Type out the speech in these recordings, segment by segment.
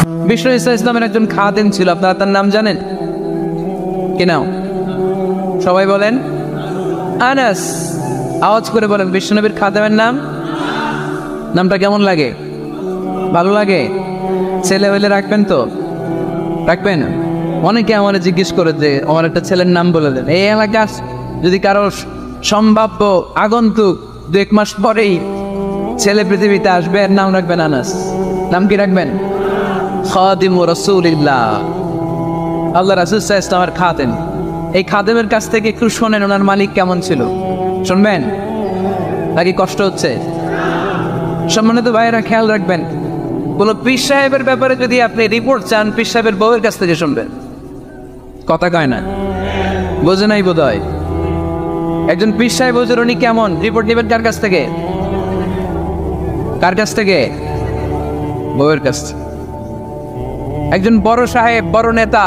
বিষ্ণু ঈসা ইসলামের একজন খাদেম ছিল, আপনারা তার নাম জানেন কি নাম? সবাই বলেন আনাস। আওয়াজ করে বলেন বিশ্বনবীর খাদেমের নাম। নামটা কেমন লাগে? ভালো লাগে? ছেলে হইলে রাখবেন তো? রাখবেন? অনেকে আমার জিজ্ঞেস করে যে আমার একটা ছেলের নাম বলে দেন। এই এলাকা যদি কারো সম্ভাব্য আগন্তুক 2-1 মাস পরেই ছেলে পৃথিবীতে আসবে, এর নাম রাখবেন আনাস। নাম কি রাখবেন? খাদিমু রাসূলিল্লাহ, আল্লাহ রাসূল সাল্লাল্লাহু আলাইহি ওয়াসাল্লামের খাদেম। এই খাদেমের কাছ থেকে একটু শোনেন ওনার মালিক কেমন ছিল, শুনবেন নাকি কষ্ট হচ্ছে? সম্মানিত ভাইয়েরা খেয়াল রাখবেন, কোন পীর সাহেবের ব্যাপারে যদি আপনি রিপোর্ট চান, পীর সাহেবের বউয়ের কাছ থেকে শুনবেন। কথা কয় না, বোঝে নাই বোধ হয়। একজন পীর সাহেব হুজুর উনি কেমন, রিপোর্ট নেবেন কার কাছ থেকে? কার কাছ থেকে? বউয়ের কাছ থেকে। একজন বড় সাহেব, বড় নেতা,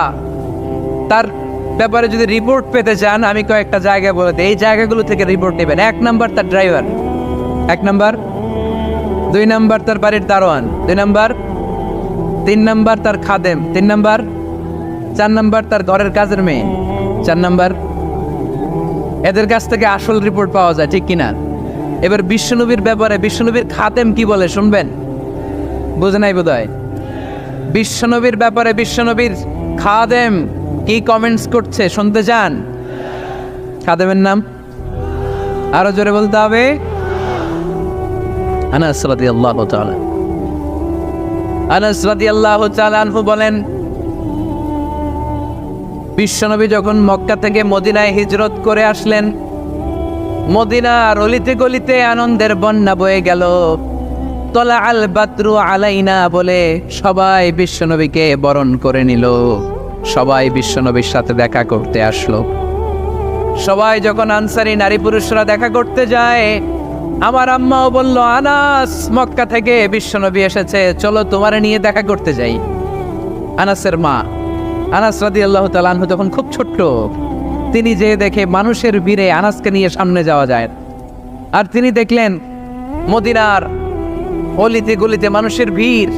তার ব্যাপারে যদি রিপোর্ট পেতে চান, আমি কয়েকটা জায়গা বলে দিই, এই জায়গাগুলো থেকে রিপোর্ট নেবেন। 1 নাম্বার তার ড্রাইভার, 1 নাম্বার। 2 নাম্বার তার বাড়ির দারোয়ান, 2 নাম্বার। 3 নাম্বার তার খাদেম, 3 নাম্বার। 4 নাম্বার তার ঘরের কাজের মেয়ে, 4 নাম্বার। এদের কাছ থেকে আসল রিপোর্ট পাওয়া যায়, ঠিক কিনা? এবার বিশ্বনবীর ব্যাপারে বিশ্বনবীর খাদেম কি বলে শুনবেন? বুঝে নাই বোধ হয়। বিশ্বনবীর ব্যাপারে বিশ্বনবীর খাদেম কি কমেন্টস করছে শুনতে চান? খাদেমের নাম আরো জোরে বলতে হবে। আনাস রাদিয়াল্লাহু তাআলা, আনাস রাদিয়াল্লাহু তাআলা আনহু বলেন, বিশ্বনবী যখন মক্কা থেকে মদিনায় হিজরত করে আসলেন, মদিনার অলিতে গলিতে আনন্দের বন্যা বয়ে গেল। তলা আল বাদরু আলাইনা বলে সবাই বিশ্বনবীকে বরণ করে নিল, সবাই বিশ্বনবীর সাথে দেখা করতে আসলো। সবাই যখন আনসারী নারী পুরুষরা দেখা করতে যায়, আমার আম্মাও বলল, আনাস মক্কা থেকে বিশ্বনবী এসেছে, চলো তোমারে নিয়ে দেখা করতে যাই। আনাসের মা আনাস রাদিয়াল্লাহু তাআলা আনহু তখন খুব ছোট্ট, তিনি যে দেখে মানুষের ভিড়ে আনাসকে নিয়ে সামনে যাওয়া যায়, আর তিনি দেখলেন মদিনার অলিতে গলিতে মানুষের ভিড়,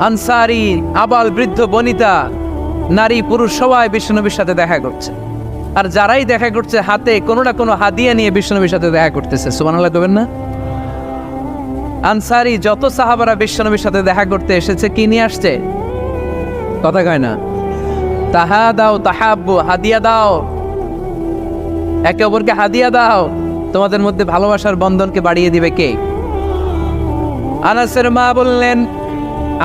আনসারী আবাল বৃদ্ধ বনিতা নারী পুরুষ সবাই বিশ্বনবীর সাথে দেখা করছে। আর যারাই দেখা করছে হাতে কোনো না কোনো হাদিয়া নিয়ে বিশ্বনবীর সাথে দেখা করতেছে। সুবহানাল্লাহ কবেন না? আনসারী যত সাহাবারা বিশ্বনবীর সাথে দেখা করতে এসেছে, কি নিয়ে আসছে? কথা কয় না। তাহা দাও তাহাব্বু, হাদিয়া দাও, একে অপরকে হাদিয়া দাও, তোমাদের মধ্যে ভালোবাসার বন্ধনকে বাড়িয়ে দিবে কে? আনাসের মা বললেন,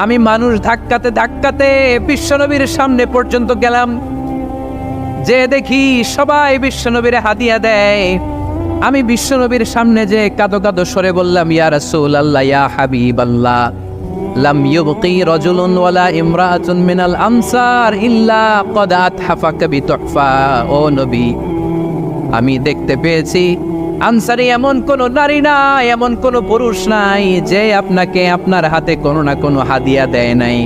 আমি মানুষ ধাক্কাতে ধাক্কাতে বিশ্বনবীর সামনে পর্যন্ত গেলাম, যে দেখি সবাই বিশ্বনবীর হাদিয়া দেয়। আমি বিশ্বনবীর সামনে যে কাঁদো কাঁদো সরে বললাম, ইয়া রাসূলুল্লাহ, ইয়া হাবিবাল্লাহ, লাম ইউবকি রাজুলুন ওয়ালা ইমরাআতুন মিনাল আনসার ইল্লা ক্বাদ আতহাফাকা বিতুহফা। ও নবী, আমি দেখতে পেয়েছি আনসারী এমন কোন নারী নাই, এমন কোন পুরুষ নাই যে আপনাকে আপনার হাতে কোনো না কোনো হাদিয়া দেয় নাই।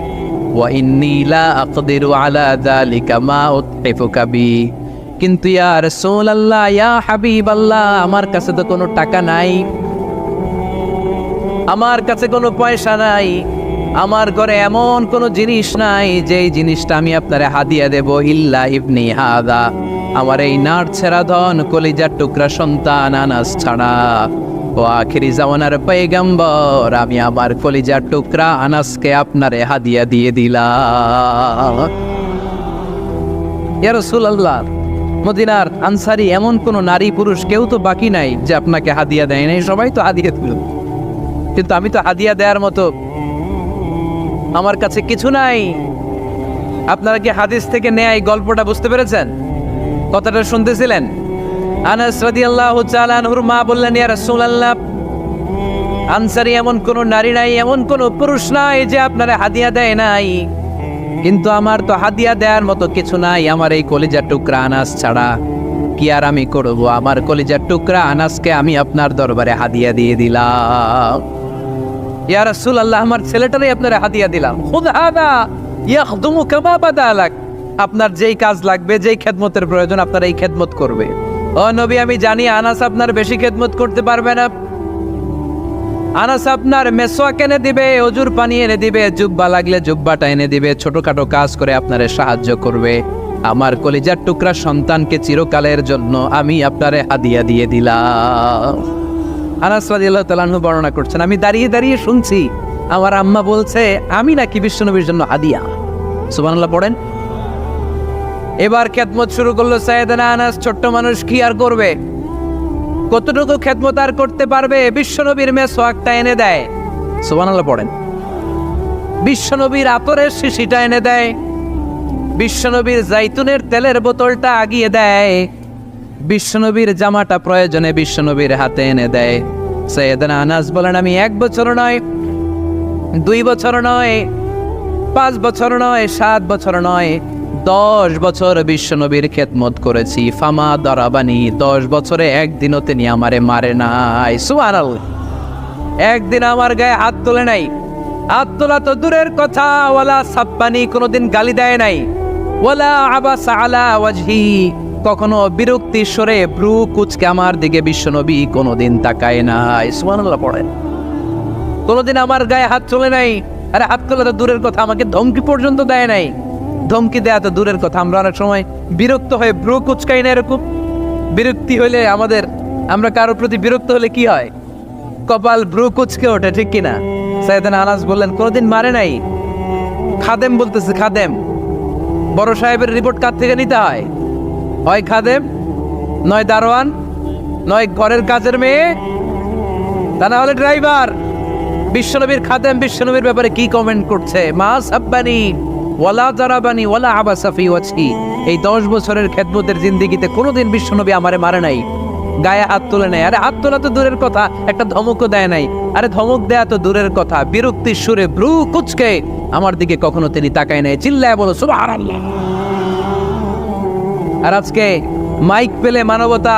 ওয়া ইন্নী লা আকদিরু আলা যালিকা মা উতহিফুকা বি। কিন্তু ইয়া রাসূলুল্লাহ, ইয়া হাবিবাল্লাহ, আমার কাছে তো কোনো টাকা নাই, আমার কাছে কোনো পয়সা নাই, আমার ঘরে এমন কোনো জিনিস নাই যেই জিনিসটা আমি আপনারে হাদিয়া দেব, ইল্লা ইবনি হাদা, আমার এই নার ছেড়া ধন কলিজার টুকরা সন্তান আনাস ছাড়া। ও আখিরি জামানার পয়গম্বর, আমি আমার কলিজার টুকরা আনাসকে আপনারে হাদিয়া দিয়ে দিলাম। ইয়া রাসূলুল্লাহ, মদিনার আনসারী এমন কোন নারী পুরুষ কেউ তো বাকি নাই যে আপনাকে হাদিয়া দেয় নাই, সবাই তো হাদিয়া দিল, কিন্তু আমি তো হাদিয়া দেওয়ার মতো আমার কাছে কিছু নাই। আপনারা কি হাদিস থেকে নেয়া এই গল্পটা বুঝতে পেরেছেন? কথাটা শুনতেছিলেন? আনাস রাদিয়াল্লাহু তাআলা আনহুর মা বললেন, ইয়া রাসূলুল্লাহ, আনসারী এমন কোন নারী নাই, এমন কোন পুরুষ নাই যে আপনারা হাদিয়া দেয় নাই, কিন্তু আমার তো হাদিয়া দেওয়ার মতো কিছু নাই আমার এই কলিজার টুকরা আনাস ছাড়া। কি আর আমি করব, আমার কলিজার টুকরা আনাসকে আমি আপনার দরবারে হাদিয়া দিয়ে দিলাম। ইয়া রাসূলুল্লাহ, আমার ছেলেটারই আপনারা হাদিয়া দিলাম। খুদ হাদা ইয়াখদুমু কামা বাদালাক, আপনার যেই কাজ লাগবে, যেই খেদমতের প্রয়োজন, আপনার এই খেদমত করবে। ও নবী, আমি জানি আনাস আপনার বেশি খেদমত করতে পারবে না, আনাস আপনার মেসওয়াক এনে দিবে, অজুর পানি এনে দিবে, জুব্বা লাগলে জুব্বাটা এনে দিবে, ছোটখাটো কাজ করে আপনারে সাহায্য করবে। আমার কলিজার টুকরা সন্তানকে চিরকালের জন্য আমি আপনারে হাদিয়া দিয়ে দিলাম। আনাস রাদিয়াল্লাহু তাআলা আনহু বর্ণনা করছেন, আমি দাঁড়িয়ে দাঁড়িয়ে শুনছি আমার আম্মা বলছে আমি নাকি বিশ্বনবীর জন্য হাদিয়া। সুবহানাল্লাহ পড়েন। এবার খেদমত শুরু করলো সাইয়েদনা আনাস। ছোট্ট মানুষ কি আর করবে, কতটুকু খেদমত আর করতে পারবে? বিশ্বনবীর মেসওয়াকটা এনে দেয়। সুবহানাল্লাহ পড়েন। বিশ্বনবীর আতরের শিশিটা এনে দেয়, বিশ্বনবীর জাইতুনের তেলের বোতলটা আগিয়ে দেয়, বিশ্বনবীর জামাটা প্রয়োজনে বিশ্বনবীর হাতে এনে দেয়। সাইয়েদনা আনাস বলেন, আমি 1 বছর নয়, 2 বছর নয়, 5 বছর নয়, 7 বছর নয়, 10 বছর বিশ্বনবীর খেদমত করেছি। ফামা দারাবানি, 10 বছরে একদিনও তিনি আমারে মারে নাই। সুবহানাল্লাহ। একদিন আমার গায়ে হাত তোলে নাই, হাত তোলা তো দূরের কথা, ওয়ালা সাব্বানি, কোনোদিন গালি দেয় নাই, ওয়ালা আবাসা আলা ওয়াজহি, কখনো বিরক্তি স্বরে ভ্রু কুচকে আমার দিকে বিশ্বনবী কোনোদিন তাকায় নাই। সুবহানাল্লাহ পড়েন। কোনোদিন আমার গায়ে হাত তোলে নাই। আরে হাত তোলা তো দূরের কথা, আমাকে ধমকি পর্যন্ত দেয় নাই। ধমকি দেয়া তো দূরের কথা, আমরা অনেক সময় বিরক্ত হয়ে ভ্রু কুচকাই না। এরকম বিরক্তি হইলে আমরা কারোর প্রতি বিরক্ত হলে কি হয়? কপাল ভ্রু কুচকে ওঠে, ঠিক কিনা? সাইয়েদনা আনাস বললেন, কোনোদিন মারে নাই। খাদেম বলতেছে, খাদেম, বড় সাহেবের রিপোর্ট কার থেকে নিতে হয়? হয় খাদেম, নয় দারোয়ান, নয় ঘরের কাজের মেয়ে, তা না হলে ড্রাইভার। বিশ্বনবীর খাদেম বিশ্বনবীর ব্যাপারে কি কমেন্ট করছে? মা সাব্বানি ওয়ালা জারাবানি ওয়ালা আবাসা ফি ওয়াজহি। এই 10 বছরের খেদমতের জিন্দেগিতে কোনোদিন বিশ্বনবী আমারে মারে নাই, গায়ে হাত তোলে নাই। আরে হাত তোলা তো দূরের কথা, একটা ধমকও দেয় নাই। আরে ধমক দেয়া তো দূরের কথা, বিরক্তির সুরে ভ্রু কুচকে আমার দিকে কখনো তিনি তাকায় নাই। চিল্লায় বলো সুবহানাল্লাহ। আর আজকে মাইক পেলে মানবতা,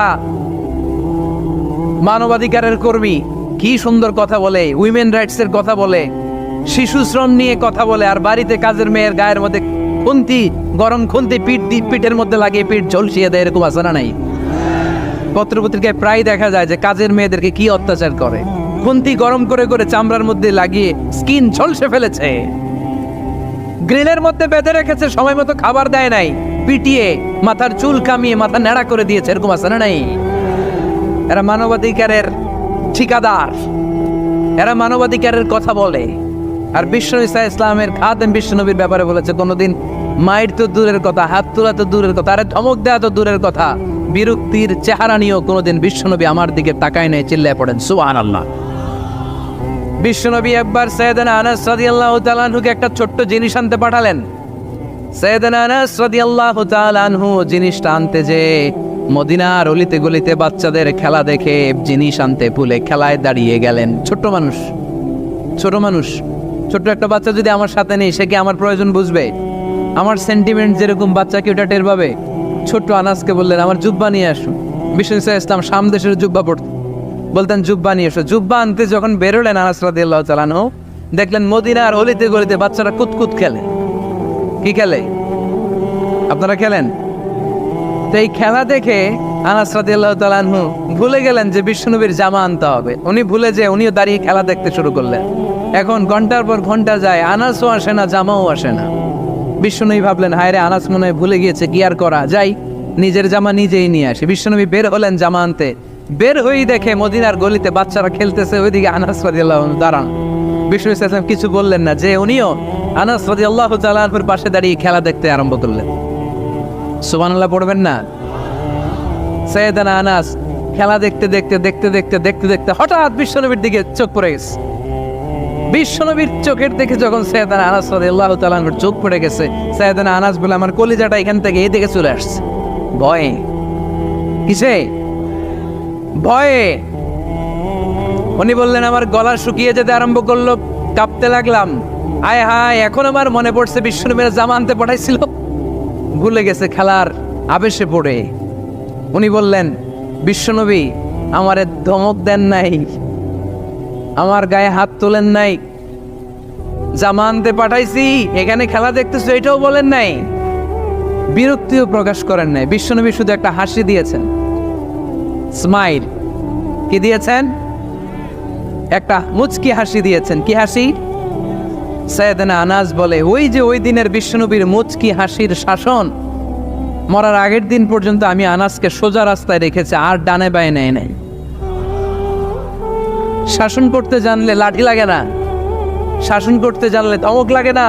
মানবাধিকারের কর্মী কি সুন্দর কথা বলে, উইমেন রাইটস এর কথা বলে, শিশু শ্রম নিয়ে কথা বলে, আর বাড়িতে কাজের মেয়ের গায়ের মধ্যে খুন্তি, গরম খুন্তি পিঠের মধ্যে লাগিয়ে পিঠ ঝলসিয়ে দেয়। এরকম আছে না নাই? পত্রপত্রিকায় প্রায় দেখা যায় যে কাজের মেয়েদেরকে কি অত্যাচার করে। খুন্তি গরম করে করে চামড়ার মধ্যে লাগিয়ে স্কিন ঝলসে ফেলেছে, গ্রিলের মধ্যে বেঁধে রেখেছে, সময় মতো খাবার দেয় নাই, পিটিয়ে মাথার চুল কামিয়ে মাথা ন্যাড়া করে দিয়েছে। এরকম আছে না নাই? এরা মানবাধিকারের ঠিকাদার, এরা মানবাধিকারের কথা বলে। আর বিশ্বনবী ইসলামের খাদেম বিশ্বনবীর ব্যাপারে বলেছে, কোনোদিন মায়ের তো দূরের কথা, হাত তোলা তো দূরের কথা, আরে ধমক দেয়া তো দূরের কথা, বিরক্তির চেহারা নিয়েও কোনোদিন বিশ্বনবী আমার দিকে তাকায় নাই। চিল্লায় পড়েন সুবহানাল্লাহ। বিশ্বনবী একবার সাইয়েদনা আনাস রাদিয়াল্লাহু তাআলা আনহুকে একটা ছোট্ট জিনিস আনতে পাঠালেন। সাইয়েদনা আনাস রাদিয়াল্লাহু তাআলা আনহু জিনিসটা আনতে যে মদিনার অলিতে গলিতে বাচ্চাদের খেলা দেখে জিনিস আনতে ভুলে খেলায় দাঁড়িয়ে গেলেন। ছোট মানুষ, ছোট্ট একটা বাচ্চা যদি আমার সাথে নেই, সে কি আমার প্রয়োজন বুঝবে? আমার সেন্টিমেন্ট যেরকম, বাচ্চা কি ওটা টের পাবে? ছোট্ট আনাসকে বললেন, আমার জুব্বা নিয়ে আসুন। বিষ্ণু ইসলাম শাম দেশের জুব্বা পড়তেন, বলতেন জুব্বা নিয়ে এসো। জুব্বা আনতে যখন বেরোলেন আনাস রাদিয়াল্লাহু তাআলা আনহু, দেখলেন মদিনার অলিতে গলিতে বাচ্চারা কুতকুত খেলে। কি খেলে? আপনারা খেলেন? তো এই খেলা দেখে আনাস রাদিয়াল্লাহু তাআলা আনহু ভুলে গেলেন যে বিশ্বনবীর জামা আনতে হবে। উনি ভুলে যে উনিও দাঁড়িয়ে খেলা দেখতে শুরু করলেন। এখন ঘন্টার পর ঘন্টা যায়, আনাসও আসে না, জামাও আসে না। বিশ্বনবী ভাবলেন, হায় রে, আনাস মনে হয় ভুলে গিয়েছে, কি আর করা যায়, নিজের জামা নিজেই নিয়ে আসে। বিশ্বনবী বের হলেন জামা আনতে। বের হয়েই দেখে মদিনার গলিতে বাচ্চারা খেলতেছে, ওইদিকে আনাস রাদিয়াল্লাহু আনহু দাঁড়ান। বিষ্ণু ইসলাম কিছু বললেন না, যে উনিও আনাস রাদিয়াল্লাহু তাআলা আনহুর পাশে দাঁড়িয়ে খেলা দেখতে আরম্ভ করলেন। সুবহানাল্লাহ পড়বেন না? সাইয়েদনা আনাস খেলা দেখতে দেখতে হঠাৎ বিশ্বনবীর দিকে চোখ পড়ে গেছে। বিশ্বনবীর চোখের দেখে যখন সাইয়েদনা আনাস রাদিয়াল্লাহু তাআলা আনহুর চোখ পড়ে গেছে, সাইয়েদনা আনাস বলে, আমার কলিজাটা এখান থেকে এই দিকে চলে আসছে ভয়ে। কিসে? ভয়ে। উনি বললেন, আমার গলা শুকিয়ে যেতে আরম্ভ করলো, কাঁপতে লাগলাম। আয় হায়, এখন আমার মনে পড়ছে বিশ্বনবীর জামা আনতে পাঠাইছিল, ভুলে গেছে খেলার আবেশে পড়ে। উনি বললেন, বিশ্বনবী আমারে ধমক দেন নাই, আমার গায়ে হাত তোলেন নাই, জামা আনতে পাঠাইছি, এখানে খেলা দেখতেছো এটাও বলেন নাই, বিরক্তিও প্রকাশ করেন নাই। বিশ্বনবী শুধু একটা হাসি দিয়েছেন, স্মাইল। কি দিয়েছেন? একটা মুচকি হাসি দিয়েছেন। কি হাসি? সাইয়েদনা আনাস বলে, ওই যে ওই দিনের বিশ্বনবীর মুচকি হাসির শাসন, মরার আগের দিন পর্যন্ত আমি আনাসকে সোজা রাস্তায় রেখেছি, আর ডানে বায়ে নেয় নাই। শাসন করতে জানলে লাঠি লাগে না, শাসন করতে জানলে ধমক লাগে না,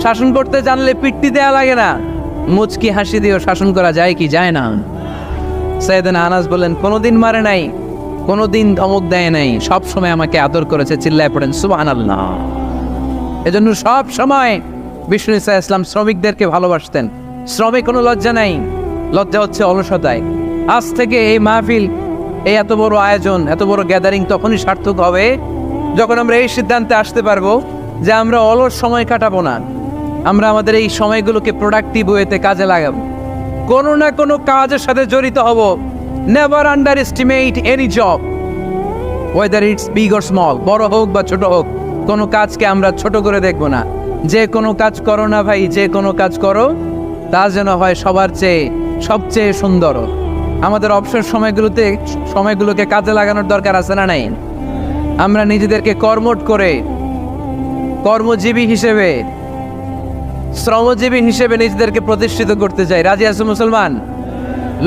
শাসন করতে জানলে পিট্টি দেয়া লাগে না। মুচকি হাসি দিয়েও শাসন করা যায় কি যায় না? সাইয়েদনা আনাস বলেন, কোনোদিন মারে নাই, কোনোদিন ধমক দেয় নাই, সব সময় আমাকে আদর করেছে। চিল্লায় পড়েন সুবহানাল্লাহ। এজন্য সব সময় বিষ্ণু ইসা ইসলাম শ্রমিকদেরকে ভালোবাসতেন। শ্রমে কোনো লজ্জা নাই, লজ্জা হচ্ছে অলসতায়। আজ থেকে এই মাহফিল, এই এত বড় আয়োজন, এত বড় গ্যাদারিং তখনই সার্থক হবে যখন আমরা এই সিদ্ধান্তে আসতে পারবো যে আমরা অলস সময় কাটাবো না, আমরা আমাদের এই সময়গুলোকে প্রোডাক্টিভ ওয়েতে কাজে লাগাবো, কোনো না কোনো কাজের সাথে জড়িত হব। Never under estimate any job, whether it's big or small, বড় হোক বা ছোট হোক, কোনো কাজকে আমরা ছোট করে দেখবো না। যে কোনো কাজ করো না ভাই, যে কোনো কাজ করো তা যেন হয় সবার চেয়ে সবচেয়ে সুন্দর। আমাদের অবসর সময়গুলোকে কাজে লাগানোর দরকার আছে না নাই? আমরা নিজেদেরকে কর্মঠ করে, কর্মজীবী হিসেবে, শ্রমজীবী হিসেবে নিজেদেরকে প্রতিষ্ঠিত করতে চাই। রাজি আছো মুসলমান?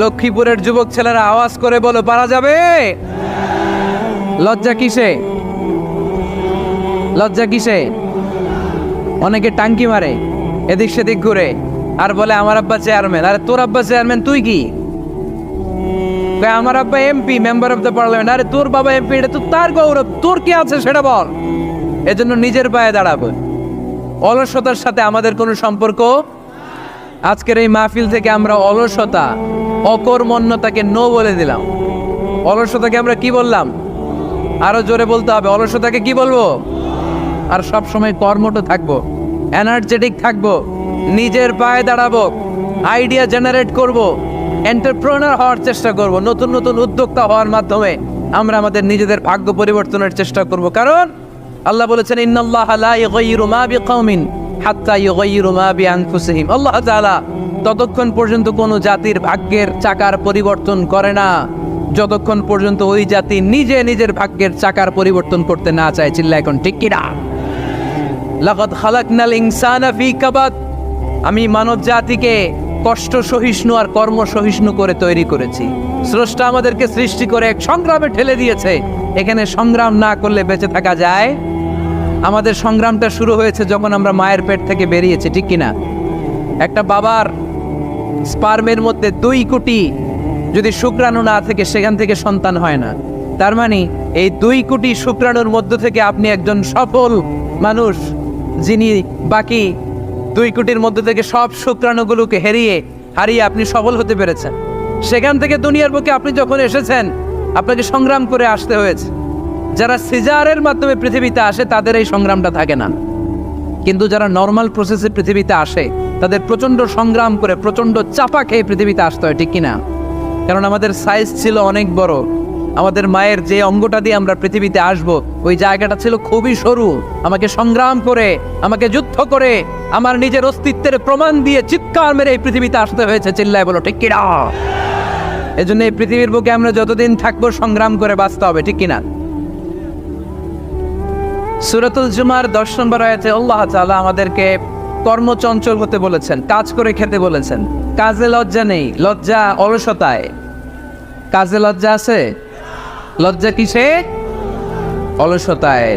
লক্ষ্মীপুরের যুবক ছেলেরা আওয়াজ করে বলো, পারা যাবে? লজ্জা কিসে? লজ্জা কিসে? অনেকে টাঙ্কি মারে, এদিক সেদিক ঘুরে, আর বলে আমার আব্বা চেয়ারম্যান। আরে তোর আব্বা চেয়ারম্যান, তুই কি? আমার আব্বা MP, member of the parliament. আরে তোর বাবা এমপি, এটা তো তার গৌরব, তোর কি আছে সেটা বল। এজন্য নিজের পায়ে দাঁড়াবো। অলসতার সাথে আমাদের কোনো সম্পর্ক। আজকের এই মাহফিল থেকে আমরা অলসতা, অকর্মণ্যতাকে নো বলে দিলাম। অলসতাকে আমরা কি বললাম? আরো জোরে বলতে হবে, অলসতাকে কি বলবো? আর সব সময় কর্মঠ থাকবো, এনার্জেটিক থাকবো, নিজের পায়ে দাঁড়াবো, আইডিয়া জেনারেট করব, এন্টারপ্রেনার হওয়ার চেষ্টা করব। নতুন নতুন উদ্যোক্তা হওয়ার মাধ্যমে আমরা আমাদের নিজেদের ভাগ্য পরিবর্তনের চেষ্টা করব। কারণ আল্লাহ বলেছেন, ইন্নাল্লাহা লা ইউগাইয়িরু মা বিকাওমিন হাত্তা ইউগাইয়িরু মা বিআনফুসিহিম। আল্লাহ তাআলা ততক্ষণ পর্যন্ত কোনো জাতির ভাগ্যের চাকার পরিবর্তন করে না যতক্ষণ পর্যন্ত ওই জাতি নিজে নিজের ভাগ্যের চাকার পরিবর্তন করতে না চায়। চিল্লা এখন ঠিক কিনা? লাকাদ খালাকনাল ইনসানা ফি কাবাদ। আমি মানব জাতিকে কষ্ট সহিষ্ণু আর কর্ম সহিষ্ণু করে তৈরি করেছি। স্রষ্টা আমাদেরকে সৃষ্টি করে এক সংগ্রামে ঠেলে দিয়েছে। এখানে সংগ্রাম না করলে বেঁচে থাকা যায়? আমাদের সংগ্রামটা শুরু হয়েছে যখন আমরা মায়ের পেট থেকে বেরিয়েছি, ঠিক কিনা? একটা বাবার স্পার্মের মধ্যে 2 কোটি যদি শুক্রাণু না থেকে সেখান থেকে সন্তান হয় না। তার মানে এই 2 কোটি শুক্রাণুর মধ্য থেকে আপনি একজন সফল মানুষ, যিনি বাকি 2 কোটির মধ্যে থেকে সব শুক্রাণুগুলোকে হারিয়ে আপনি সফল হতে পেরেছেন। সেখান থেকে দুনিয়ার বুকে আপনি যখন এসেছেন, আপনাকে সংগ্রাম করে আসতে হয়েছে। যারা সিজারের মাধ্যমে পৃথিবীতে আসে তাদের এই সংগ্রামটা থাকে না, কিন্তু যারা নর্মাল প্রসেসে পৃথিবীতে আসে তাদের প্রচণ্ড সংগ্রাম করে, প্রচণ্ড চাপা খেয়ে পৃথিবীতে আসতে হয়, ঠিক কিনা? কারণ আমাদের সাইজ ছিল অনেক বড়। আমাদের মায়ের যে অঙ্গটা দিয়ে আমরা পৃথিবীতে আসব, ওই জায়গাটা ছিল খুবই সরু। আমাকে সংগ্রাম করে, আমাকে যুদ্ধ করে, আমার নিজের অস্তিত্বের প্রমাণ দিয়ে চিৎকার মেরে এই পৃথিবীতে আসতে হয়েছে। চিল্লায় বলো ঠিক কিনা? এজন্য এই পৃথিবীর বুকে আমরা যতদিন থাকবো সংগ্রাম করে বাঁচতে হবে, ঠিক কিনা? সূরাতুল জুমার 10 নম্বর আয়াতে আল্লাহ তাআলা আমাদেরকে কর্মচঞ্চল হতে বলেছেন, কাজ করে খেতে বলেছেন। কাজে লজ্জা নেই, লজ্জা অলসতায়। কাজে লজ্জা আছে? লজ্জা কিসে? অলসতায়,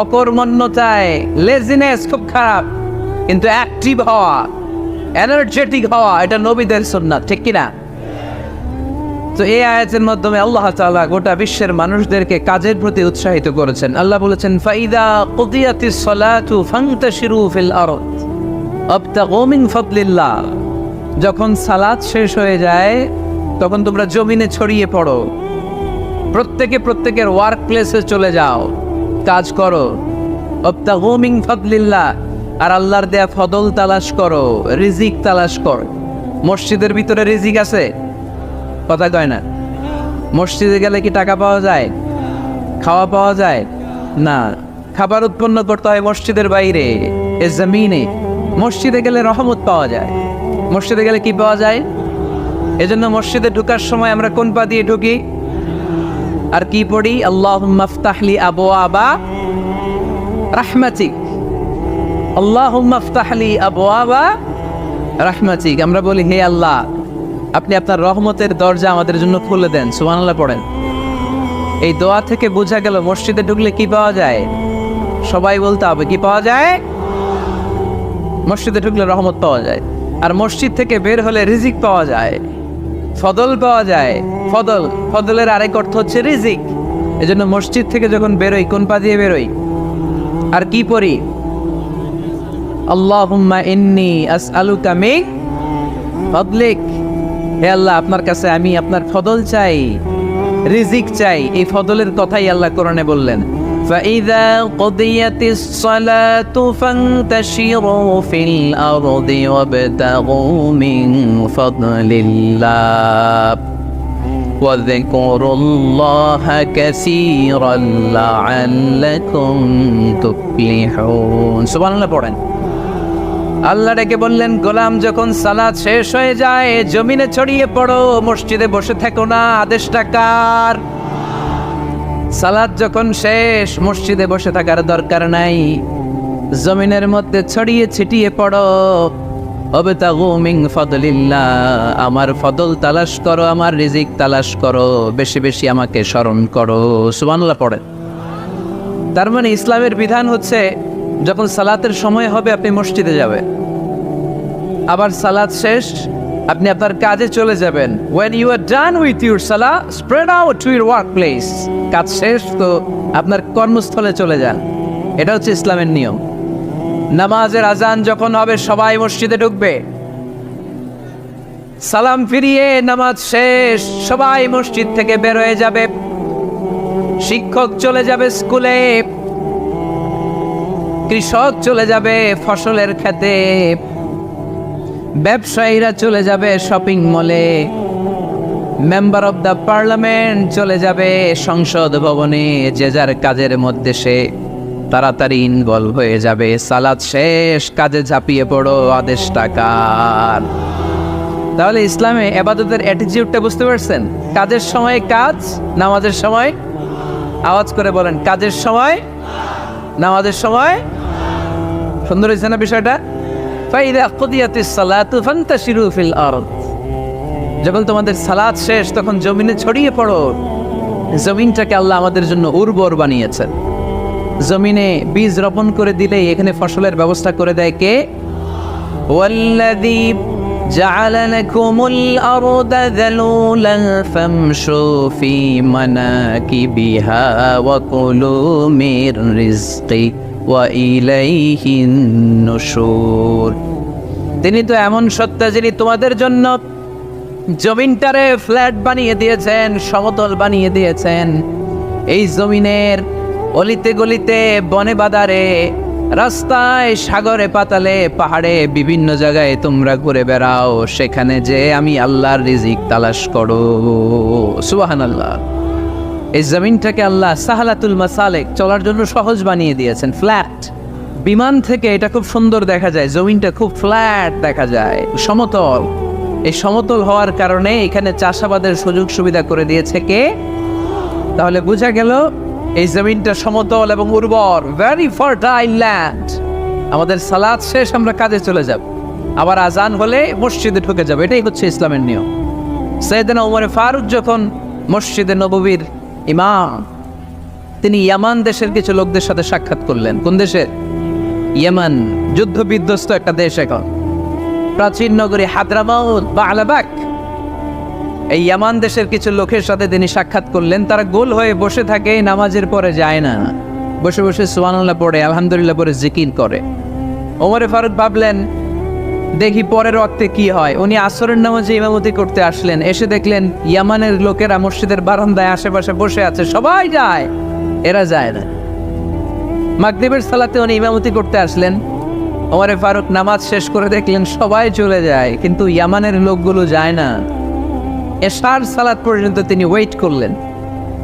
অকর্মণ্যতায়। লেজিনেস খুব খারাপ, কিন্তু অ্যাক্টিভ হওয়া, এনার্জেটিক হওয়া, এটা নবীদের সুন্নাত, ঠিক কিনা? তো এই আয়াতের মাধ্যমে আল্লাহ তাআলা গোটা বিশ্বের মানুষদেরকে কাজের প্রতি উৎসাহিত করেছেন। আল্লাহ বলেছেন, ফাইদা কুদিয়াতিস সালাতু ফান্তাশিরু ফিল আরদ আবতাগু মিন ফাদলিল্লাহ। যখন সালাত শেষ হয়ে যায় তখন তোমরা জমিনে ছড়িয়ে পড়ো, প্রত্যেকের ওয়ার্ক প্লেসে চলে যাও, কাজ করো। আবতাগু মিন ফাদলিল্লাহ, আর আল্লাহর দেয়া ফদল তালাশ করো, রিজিক তালাশ করো। মসজিদের ভিতরে রিজিক আছে? কথা কয় না। মসজিদে গেলে কি টাকা পাওয়া যায়? খাওয়া পাওয়া যায় না। খাবার উৎপন্ন করতে হয় মসজিদের বাইরে, এ জমিনে। মসজিদে গেলে রহমত পাওয়া যায়। মসজিদে গেলে কি পাওয়া যায়? এজন্য মসজিদে ঢোকার সময় আমরা কোন পা দিয়ে ঢুকি? আর কি পড়ি? আল্লাহুম্মা ইফতাহলি আবওয়াবা রাহমাতিক, আল্লাহুম্মা ইফতাহলি আবওয়াবা রাহমাতিক। আমরা বলি, হে আল্লাহ, আপনি আপনার রহমতের দরজা আমাদের জন্য খুলে দেন। সুবহানাল্লাহ পড়েন। এই দোয়া থেকে বোঝা গেল মসজিদে ঢুকলে কি পাওয়া যায়? সবাই বলতে হবে, কি পাওয়া যায়? মসজিদে ঢুকলে রহমত পাওয়া যায়, আর মসজিদ থেকে বের হলে রিজিক পাওয়া যায়, ফদল পাওয়া যায়। ফদল, ফদলের আরেক অর্থ হচ্ছে রিজিক। এজন্য মসজিদ থেকে যখন বেরোই, কোন পা দিয়ে বেরোই? আর কি পড়ি? আল্লাহুম্মা ইন্নী আসআলুকা মিন ফাদলিক, হে আল্লাহ, আপনার কাছে আমি আপনার ফদল চাই, রিজিক চাই। এই ফদলের কথাই আল্লাহ কোরআনে বললেন, فَإِذَا قُضِيَتِ الصَّلَاةُ فَانتَشِرُوا فِي الْأَرْضِ وَابْتَغُوا مِن فَضْلِ اللَّهِ وَاذْكُرُوا اللَّهَ كَثِيرًا لَعَلَّكُمْ تُفْلِحُونَ। সুবহানাল্লাহ পড়েন। আল্লাহ ডেকে বললেন, গোলাম, যখন সালাত শেষ হয়ে যায় জমিনে ছড়িয়ে পড়ো, মসজিদে বসে থেকো না। আদেশটা কার? সালাত যখন শেষ, মসজিদে বসে থাকার দরকার নাই, জমিনের মধ্যে ছড়িয়ে ছিটিয়ে পড়ো। ওয়াবতাগু মিন ফাদলিল্লাহ, আমার ফদল তালাশ করো, আমার রিজিক তালাশ করো, বেশি বেশি আমাকে স্মরণ করো। সুবহানাল্লাহ পড়েন। তার মানে ইসলামের বিধান হচ্ছে, যখন সালাতের সময় হবে আপনি মসজিদে যাবেন, আবার সালাত শেষ আপনি আপনার কাজে চলে যাবেন। when you are done with your salah, spread out to your workplace, কাজ শেষ তো আপনার কর্মস্থলে চলে যান। এটা হচ্ছে ইসলামের নিয়ম। নামাজের আজান যখন হবে সবাই মসজিদে ঢুকবে, সালাম ফিরিয়ে নামাজ শেষ সবাই মসজিদ থেকে বের হয়ে যাবে। শিক্ষক চলে যাবে স্কুলে, কৃষক চলে যাবে ফসলের খেতে, ব্যবসায়ীরা চলে যাবে শপিং মলে, মেম্বার অব দ্য পার্লামেন্ট চলে যাবে সংসদ ভবনে। যে যার কাজের মধ্যে সে তাড়াতাড়ি ইনভলভ হয়ে যাবে। সালাত শেষ, কাজে ঝাঁপিয়ে পড়ো, আদেশটা কার? তাহলে ইসলামে ইবাদতের অ্যাটিটিউডটা বুঝতে পারছেন? কাজের সময় কাজ, নামাজের সময়, আওয়াজ করে বলেন, কাজের সময়, নামাজের সময়। সুন্দর হয়েছে না বিষয়টা? ফাইদা কুদিয়াতিস সালাতু ফান্তাশিরু ফিল আরদ, যখন তোমাদের সালাত শেষ তখন জমিনে ছড়িয়ে পড়ো। জমিনটাকে আল্লাহ আমাদের জন্য উর্বর বানিয়েছেন। জমিনে বীজ রোপণ করে দিলেই এখানে ফসলের ব্যবস্থা করে দেয় কে? ওয়াল্লাযী জাআলা লাকুমুল আরদা যালুলান ফামশু ফি মানাকিবিহা ওয়া কুলু মির রিজকি ওয়া ইলাইহিন নুশুর। তিনি তো এমন সত্তা যিনি তোমাদের জন্য জমিনটারে ফ্ল্যাট বানিয়ে দিয়েছেন, সমতল বানিয়ে দিয়েছেন। এই জমিনের অলিতে গলিতে, বনে বাদারে, রাস্তায়, সাগরে, পাতালে, পাহাড়ে, বিভিন্ন জায়গায় তোমরা ঘুরে বেড়াও, সেখানে যে আমি আল্লাহর রিজিক তালাশ করো। সুবহানাল্লাহ। এই জমিনটাকে আল্লাহ সাহালাতুল মাসালেক, চলার জন্য সহজ বানিয়ে দিয়েছেন, ফ্ল্যাট। বিমান থেকে এটা খুব সুন্দর দেখা যায়, জমিনটা খুব ফ্ল্যাট দেখা যায়, সমতল। এই সমতল হওয়ার কারণে এখানে চাষাবাদের সুযোগ সুবিধা করে দিয়েছে কে? তাহলে বোঝা গেল এই জমিনটা সমতল এবং উর্বর, ভেরি ফার্টাইল ল্যান্ড। আমাদের সালাত শেষ আমরা কাজে চলে যাব, আবার আজান হলে মসজিদে ঢুকে যাব। এটাই হচ্ছে ইসলামের নিয়ম। সাইয়েদনা ওমর ফারুক যখন মসজিদে নববীর ইমাম, তিনি ইয়ামান দেশের কিছু লোকদের সাথে সাক্ষাৎ করলেন। কোন দেশের? ইয়ামান, যুদ্ধ বিধ্বস্ত একটা দেশ এখন। প্রাচীন নগরী হাদরামাউত বা আলাবাক, এই ইয়ামান দেশের কিছু লোকের সাথে তিনি সাক্ষাৎ করলেন। তারা গোল হয়ে বসে থাকে, নামাজের পরে যায় না, বসে বসে সুবহানাল্লাহ পড়ে, আলহামদুলিল্লাহ পড়ে জিকির করে। ওমর ফারুক ভাবলেন দেখি পরের ওয়াক্তে কি হয়। উনি আসরের নামাজে ইমামতি করতে আসলেন, এসে দেখলেন ইয়ামানের লোকেরা মসজিদের বারান্দায় আশেপাশে বসে আছে, সবাই যায়, এরা যায় না। মাগরিবের সালাতে উনি ইমামতি করতে আসলেন, ওমর ফারুক নামাজ শেষ করে দেখলেন সবাই চলে যায়, কিন্তু ইয়ামানের লোকগুলো যায় না। এশার সালাত পর্যন্ত তিনি ওয়েট করলেন।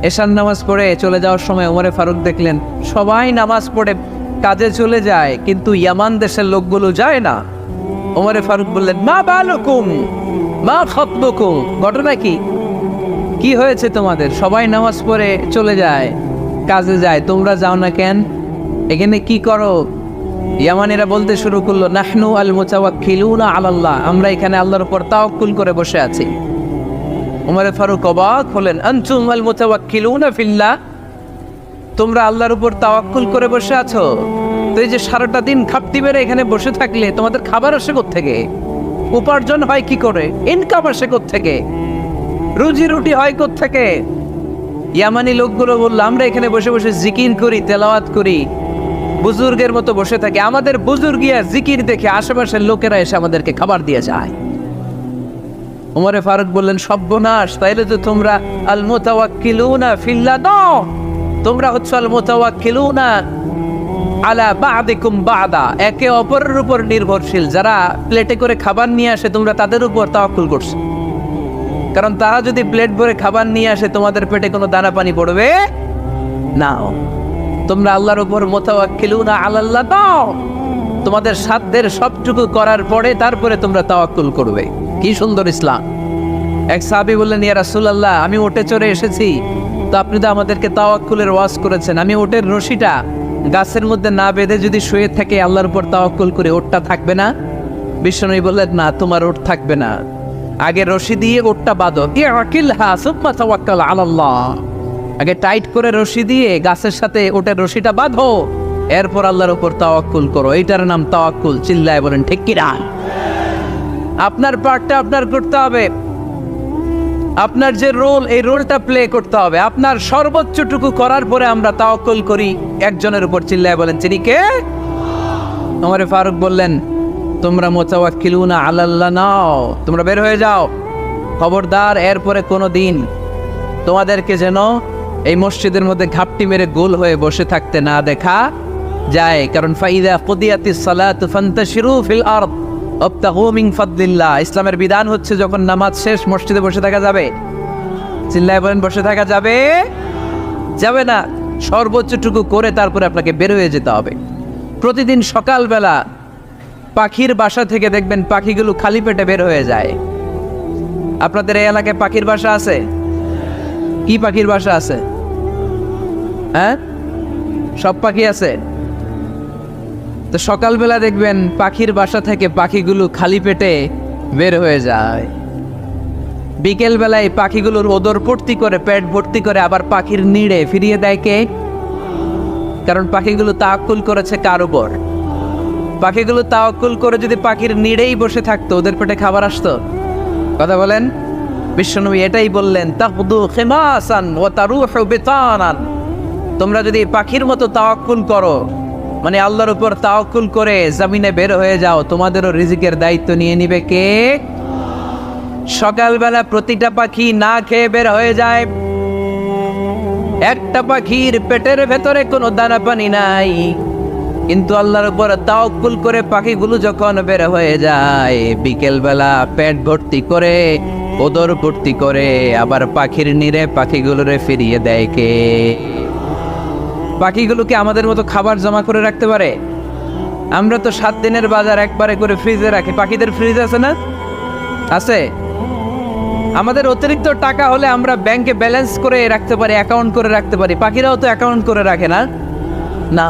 এশার নামাজ পড়ে চলে যাওয়ার সময় ওমর ফারুক দেখলেন সবাই নামাজ পড়ে কাজে চলে যায়, কিন্তু ইয়ামান দেশের লোকগুলো যায় না। ওমর ফারুক বললেন, মা বালুকুম মা খাতবুকুম, ঘটনা কি? কি হয়েছে তোমাদের? সবাই নামাজ পড়ে চলে যায়, কাজে যায়, তোমরা যাও না কেন? এখানে কি করো? ইয়ামানিরা বলতে শুরু করলো, নাহনু আল মুতাওয়াক্কিলুনা আলাল্লাহ, আমরা এখানে আল্লাহর উপর তাওয়াক্কুল করে বসে আছি। উমরে ফারুক অবাক হলেন, আনতুম আল মুতাওয়াক্কিলুনা ফিল্লাহ, তোমরা আল্লাহর উপর তাওয়াক্কুল করে বসে আছো? তো এই যে সারাটা দিন খাপটি মেরে এখানে বসে থাকলে তোমাদের খাবার আসে কোত্থেকে? উপার্জন হয় কি করে? ইনকাম আসে কোত্থেকে? রুজি রুটি হয় কোত্থেকে? ইয়ামানি লোকগুলো বললো, আমরা এখানে বসে বসে জিকির করি, তেলাওয়াত করি, বুজুর্গের মতো বসে থাকি, আমাদের বুজুর্গিয়া জিকির দেখে আশেপাশের লোকেরা এসে আমাদেরকে খাবার দিয়ে যায়। উমরে ফারুক বললেন, সর্বনাশ, তাইলে তো তোমরা আল মুতাওয়াক্কিলুনা ফিল্লাহ নও, তোমরা হচ্ছে আল মুতাওয়াক্কিলুনা আলা বা'দিকুম বা'দা, একে অপরের উপর নির্ভরশীল। যারা প্লেটে করে খাবার নিয়ে আসে তোমরা তাদের উপর তাওয়াক্কুল করছো, কারণ তারা যদি প্লেট ভরে খাবার নিয়ে আসে তোমাদের পেটে কোনো দানা পানি পড়বে না। তোমরা আল্লাহর উপর মুতাওয়াক্কিলুনা আলাল্লাহ নও, তোমাদের সাধ্যের সবটুকু করার পরে তারপরে তোমরা তাওয়াক্কুল করবে। কি সুন্দর ইসলাম! এক সাহাবী বললেন, ইয়া রাসূলুল্লাহ, আমি উটে চড়ে এসেছি, তো আপনি তো আমাদেরকে তাওয়াক্কুলের ওয়াজ করেছেন, আমি উটের রশিটা গাছের মধ্যে না বেঁধে যদি শুয়ে থাকে আল্লাহর উপর তাওয়াক্কুল করে, ওটটা থাকবে না? বিশ্বনবী বললেন, না, তোমার ওট থাকবে না, আগে রশি দিয়ে ওটটা বাঁধো, ইয়াকিলহা সুম্মা তাওয়াক্কাল আলাল্লাহ, আগে টাইট করে রশি দিয়ে গাছের সাথে ওটের রশিটা বাঁধো, এরপর আল্লাহর উপর তাওয়াক্কুল করো। এইটার নাম তাওয়াক্কুল। চিল্লায় বলেন ঠিক কি না? আপনার পার্টটা আপনার করতে হবে, আপনার যে রোল, এই রোলটা প্লে করতে হবে। আপনার সর্বোচ্চটুকু করার পরে আমরা তাওয়াক্কুল করি একজনের উপর। চিল্লায় বলেন তিনি কে? ওমর ফারুক বললেন, তোমরা মুতাওয়াক্কিলুনা আলাল্লাহ নাও, তোমরা বের হয়ে যাও, খবরদার এরপরে কোনো দিন তোমাদেরকে যেন এই মসজিদের মধ্যে ঘাপটি মেরে গোল হয়ে বসে থাকতে না দেখা যায়। কারণ ফাইদা কুদিয়াতিস সালাতু ফান্তাশিরু ফিল আরদ ওয়াবতাগু মিন ফাদলিল্লাহ, ইসলামের বিধান হচ্ছে যখন নামাজ শেষ মসজিদে বসে থাকা যাবে? চিল্লায় বলেন বসে থাকা যাবে? যাবে না। সর্বোচ্চটুকু করে তারপরে আপনাকে বের হয়ে যেতে হবে। প্রতিদিন সকালবেলা পাখির বাসা থেকে দেখবেন পাখিগুলো খালি পেটে বের হয়ে যায়। আপনাদের এই এলাকায় পাখির বাসা আছে? কি পাখির বাসা আছে? হ্যাঁ, সব পাখি আছে। তো সকালবেলা দেখবেন পাখির বাসা থেকে পাখিগুলো খালি পেটে বের হয়ে যায়। বিকেল বেলায় পাখিগুলোর ওদর ভর্তি করে, পেট ভর্তি করে আবার পাখির নিড়ে ফিরিয়ে দেয় কে? কারণ পাখিগুলো তাওয়াক্কুল করেছে কার উপর? পাখিগুলো তাওয়াক্কুল করে যদি পাখির নিড়েই বসে থাকতো, ওদের পেটে খাবার আসতো? কথা বলেন। বিশ্বনবী এটাই বললেন, তাকদু খিমাসান ওয়া তারুহু বিতানান, তোমরা যদি পাখির মতো তাওয়াক্কুল করো, মানে আল্লাহর উপর তাওয়াক্কুল করে জমিনে বের হয়ে যাও, তোমাদেরও রিজিকের দায়িত্ব নিয়ে নিবে কে? সকালবেলা প্রতিটা পাখি না খেয়ে বের হয়ে যায়, একটা পাখির পেটের ভেতরে কোনো দানা পানি নাই, কিন্তু আল্লাহর উপর তাওয়াক্কুল করে পাখিগুলো যখন বের হয়ে যায়, বিকেল বেলা পেট ভর্তি করে, ওদর ভর্তি করে আবার পাখির নিরে পাখিগুলোরে ফিরিয়ে দেয় কে? পাখিগুলোকে আমাদের মতো খাবার জমা করে রাখতে পারে? আমরা তো 7 দিনের বাজার একবারে করে ফ্রিজে রাখি। পাখিদের ফ্রিজ আছে না? আছে। আমাদের অতিরিক্ত টাকা হলে আমরা ব্যাংকে ব্যালেন্স করে রাখতে পারি, অ্যাকাউন্ট করে রাখতে পারি। পাখিরাও তো অ্যাকাউন্ট করে রাখে না? না,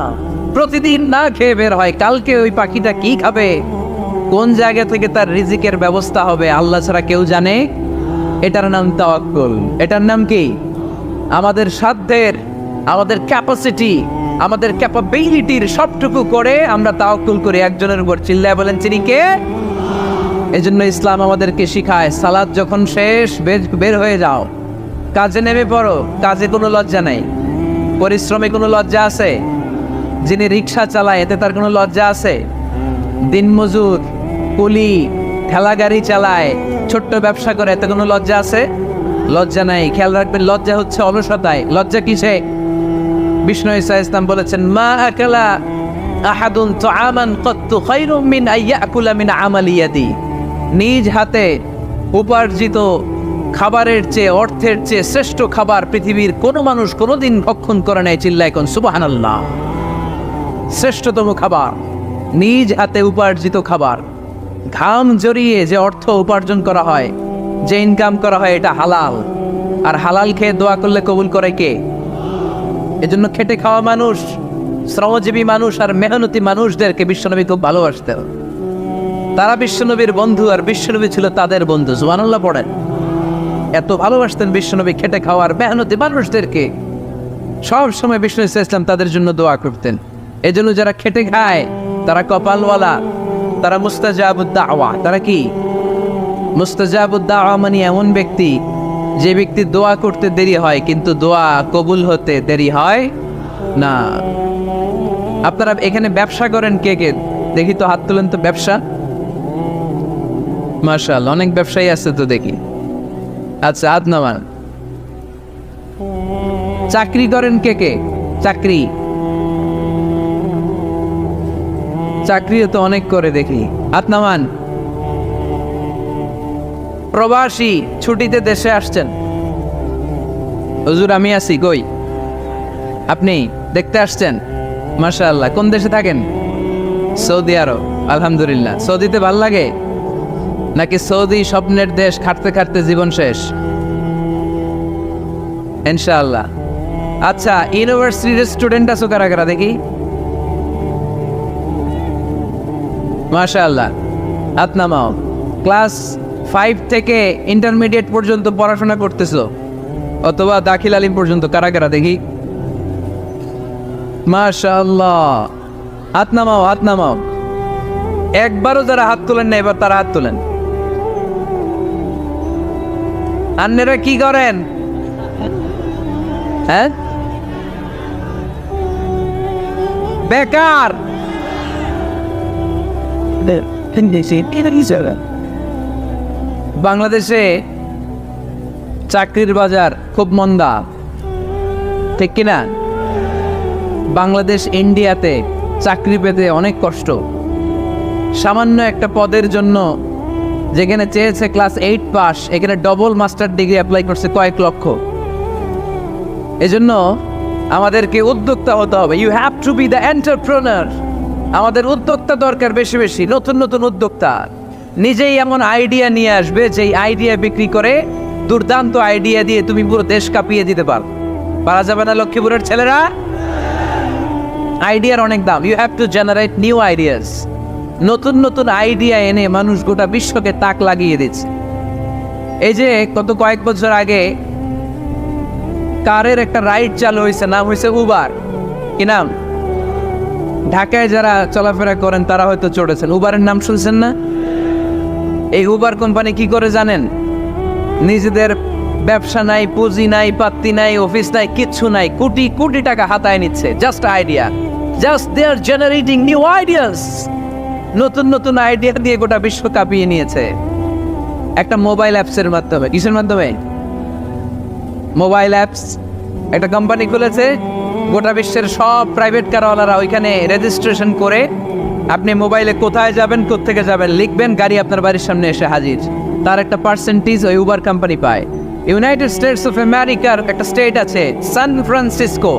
প্রতিদিন না খেয়ে বের হয়। কালকে ওই পাখিটা কি খাবে, কোন জায়গা থেকে তার রিজিকের ব্যবস্থা হবে আল্লাহ ছাড়া কেউ জানে। এটার নাম তাওয়াক্কুল। এটার নাম কি? আমাদের সাধ্যের, আমাদের ক্যাপাসিটি, আমাদের ক্যাপাবিলিটির সবটুকু করে আমরা তাওয়াক্কুল করি একজনের উপর। চিল্লায় বলেন তিনি কে? এজন্য ইসলাম আমাদেরকে শিখায়, সালাত যখন শেষ বের হয়ে যাও, কাজে নেমে পড়ো। কাজে কোনো লজ্জা নাই, পরিশ্রমে কোনো লজ্জা আছে? যিনি রিক্সা চালায় এতে তার কোনো লজ্জা আছে? দিনমজুর, কুলি, ঠেলা গাড়ি চালায়, ছোট্ট ব্যবসা করে, এতে কোনো লজ্জা আছে? লজ্জা নাই। খেয়াল রাখবেন, লজ্জা হচ্ছে অলসতায়। লজ্জা কিসে? বিষ্ণু ঈসা ইসলাম বলেছেন, মা আকালা আহাদুন তুআমান ক্বাত্তু খায়রুম মিন আইয়াকুলা মিন আমালি ইয়াদি, নিজ হাতে উপার্জিত খাবারের চেয়ে, অর্থের চেয়ে শ্রেষ্ঠ খাবার পৃথিবীর কোনো মানুষ কোনোদিন ভক্ষণ করে নাই। চিল্লায় কোন সুবহানাল্লাহ। শ্রেষ্ঠতম খাবার নিজ হাতে উপার্জিত খাবার, ঘাম জড়িয়ে যে অর্থ উপার্জন করা হয়, যে ইনকাম করা হয়, এটা হালাল। আর হালাল খেয়ে দোয়া করলে কবুল করে কে? এজন্য খেটে খাওয়া মানুষ, শ্রমজীবী মানুষ আর মেহনতি মানুষদেরকে বিশ্বনবী খুব ভালোবাসতেন। তারা বিশ্বনবীর বন্ধু আর বিশ্বনবী ছিল তাদের বন্ধু। সুবহানাল্লাহ পড়েন। এত ভালোবাসতেন বিশ্বনবী খেটে খাওয়ার মেহনতি মানুষদেরকে। সব সময় বিষ্ণু ইসলাম তাদের জন্য দোয়া করতেন। এজন্য যারা খেটে খায় তারা কপালওয়ালা, তারা মুস্তাজাবুদ দাওয়া। তারা কি? মুস্তাজাবুদ দাওয়া মানে এমন ব্যক্তি যে ব্যক্তি দোয়া করতে দেরি হয় কিন্তু দোয়া কবুল হতে দেরি হয় না। আপনারা এখানে ব্যবসা করেন কে কে? দেখি তো, হাত তুলেন তো। ব্যবসা, মাশাআল্লাহ, অনেক ব্যবসায়ী আছে তো দেখি। আচ্ছা, হাত নামান। চাকরি করেন কে কে? চাকরি, চাকরিও তো অনেক করে দেখি। হাত নামান। প্রবাসী, ছুটিতে দেশে আসছেন। হুজুর আমি আছি, কই? আপনি দেখতে আসছেন? মাশাআল্লাহ। কোন দেশে থাকেন? সৌদি আরব। আলহামদুলিল্লাহ। সৌদিতে ভাল লাগে নাকি সৌদি স্বপ্নের দেশ, খাটতে খাটতে জীবন শেষ? ইনশাআল্লাহ। আচ্ছা, ইউনিভার্সিটির স্টুডেন্ট আছো কারা কারা দেখি? মাশাআল্লাহ, হাত নামাও। ক্লাস 5 থেকে ইন্টারমিডিয়েট পর্যন্ত পড়াশোনা করতেছো অথবা দাখিল আলিম পর্যন্ত, কারা কারা দেখি? মাশাআল্লাহ, হাত নামাও, হাত নামাও। একবারও যারা হাত তোলেন না এবার তারা হাত তোলেন। আন্নেরা কি করেন? হ্যাঁ, বেকার। বাংলাদেশে চাকরির বাজার খুব মন্দা, ঠিক কিনা? বাংলাদেশ ইন্ডিয়াতে চাকরি পেতে অনেক কষ্ট। সামান্য একটা পদের জন্য যেখানে চেয়েছে ক্লাস 8 পাস, এখানে ডবল মাস্টার ডিগ্রি অ্যাপ্লাই করছে কয়েক লক্ষ। এজন্য আমাদেরকে উদ্যোক্তা হতে হবে। You have to be the entrepreneur. আমাদের উদ্যোক্তা দরকার, বেশি বেশি নতুন নতুন উদ্যোক্তা। নিজেই এমন আইডিয়া নিয়ে আসবে যেই আইডিয়া বিক্রি করে দুর্দান্ত আইডিয়া দিয়ে তুমি পুরো দেশ কাঁপিয়ে দিতে পারা যাবে না লক্ষ্মীপুরের ছেলেরা? আইডিয়ার অনেক দাম। You have to generate new ideas. নতুন নতুন আইডিয়া এনে মানুষ গোটা বিশ্বকে তাক লাগিয়ে দিচ্ছে। এই যে কত কয়েক বছর আগে কারের একটা রাইড চালু হয়েছে, নাম হয়েছে উবার। কি নাম? ঢাকায় যারা চলাফেরা করেন তারা হয়তো চড়েছেন। উবারের নাম শুনছেন না? এই উবার কোম্পানি কি করে জানেন? নিজেদের ব্যবসা নাই, পুঁজি নাই, পাত্তি নাই, অফিস নাই, কিচ্ছু নাই, কোটি কোটি টাকা হাতায় নিচ্ছে। Just idea, just they are generating new ideas. নতুন নতুন আইডিয়া দিয়ে গোটা বিশ্ব কাঁপিয়ে নিয়েছে একটা মোবাইল অ্যাপসের মাধ্যমে। কিসের মাধ্যমে? Mobile apps. একটা কোম্পানি খুলেছে, গোটা বিশ্বের সব প্রাইভেট কারওয়ালারা ওইখানে রেজিস্ট্রেশন করে আপনি মোবাইলে কোথায় যাবেন, কোত্থেকে যাবেন লিখবেন, গাড়ি আপনার বাড়ির সামনে এসে হাজির। তার একটা পার্সেন্টেজ ওই উবার কোম্পানি পায়। ইউনাইটেড স্টেটস অফ আমেরিকার একটা স্টেট আছে সান ফ্রান্সিসকো,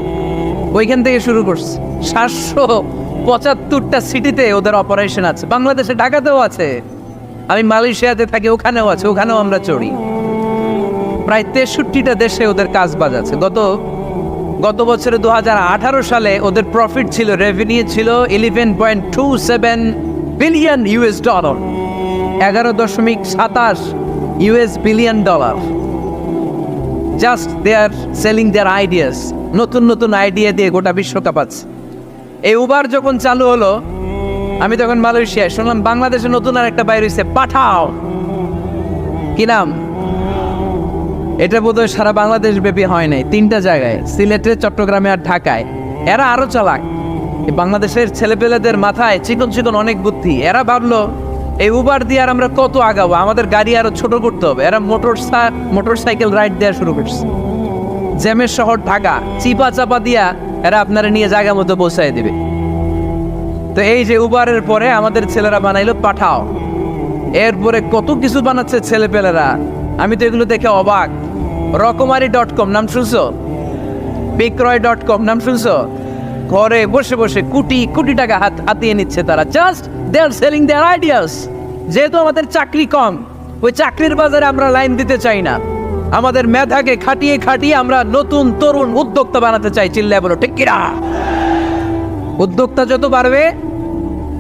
ওইখান থেকে শুরু করছে। 775টা সিটিতে ওদের অপারেশন আছে। বাংলাদেশে ঢাকাতেও আছে। আমি মালয়েশিয়াতে থাকি, ওখানেও আছে, ওখানেও আমরা চড়ি। প্রায় 63টা দেশে ওদের কাজ বাজ আছে। গত বছরে 2018 সালে ওদের প্রফিট ছিল, রেভিনিউ ছিল $11.27 billion $, 11.27 billion $। Just they are selling their ideas. নতুন নতুন আইডিয়া দিয়ে গোটা বিশ্ব কাঁপাচ্ছে। এই উবার যখন চালু হলো, আমি তখন মালয়েশিয়ায়, শুনলাম বাংলাদেশে নতুন আর একটা বাইর হয়েছে, পাঠাও। কি নাম? এটা বোধহয় সারা বাংলাদেশ ব্যাপী হয় নাই, 3টা জায়গায়, সিলেটে, চট্টগ্রামে আর ঢাকায়। এরা আরো চালাক। বাংলাদেশের ছেলেপেলেদের মাথায় চিকন চিকন অনেক বুদ্ধি। এরা ভাবলো এই উবার দিয়ে আর আমরা কত আগাবো, আমাদের গাড়ি আরো ছোট করতে হবে। এরা মোটরসাইকেল রাইড দেওয়া শুরু করছে। জ্যামের শহর ঢাকা, চিপা চাপা দিয়া এরা আপনারা নিয়ে জায়গা মতো পৌঁছায় দিবে। তো এই যে উবারের পরে আমাদের ছেলেরা বানাইলো পাঠাও। এরপরে কত কিছু বানাচ্ছে ছেলেপেলেরা, আমি তো এগুলো দেখে অবাক। রকমারি.com নাম শুনছো? বিক্রয়.com নাম শুনছো? ঘরে বসে বসে কোটি কোটি টাকা হাতিয়ে নিচ্ছে তারা। Just they are selling their ideas. যেহেতু আমাদের চাকরি কম, ওই চাকরির বাজারে আমরা লাইন দিতে চাই না। আমাদের মেধাকে খাটিয়ে খাটিয়ে আমরা নতুন তরুণ উদ্যোক্তা বানাতে চাই। চিল্লায় বলো ঠিক কিনা? উদ্যোক্তা যত বাড়বে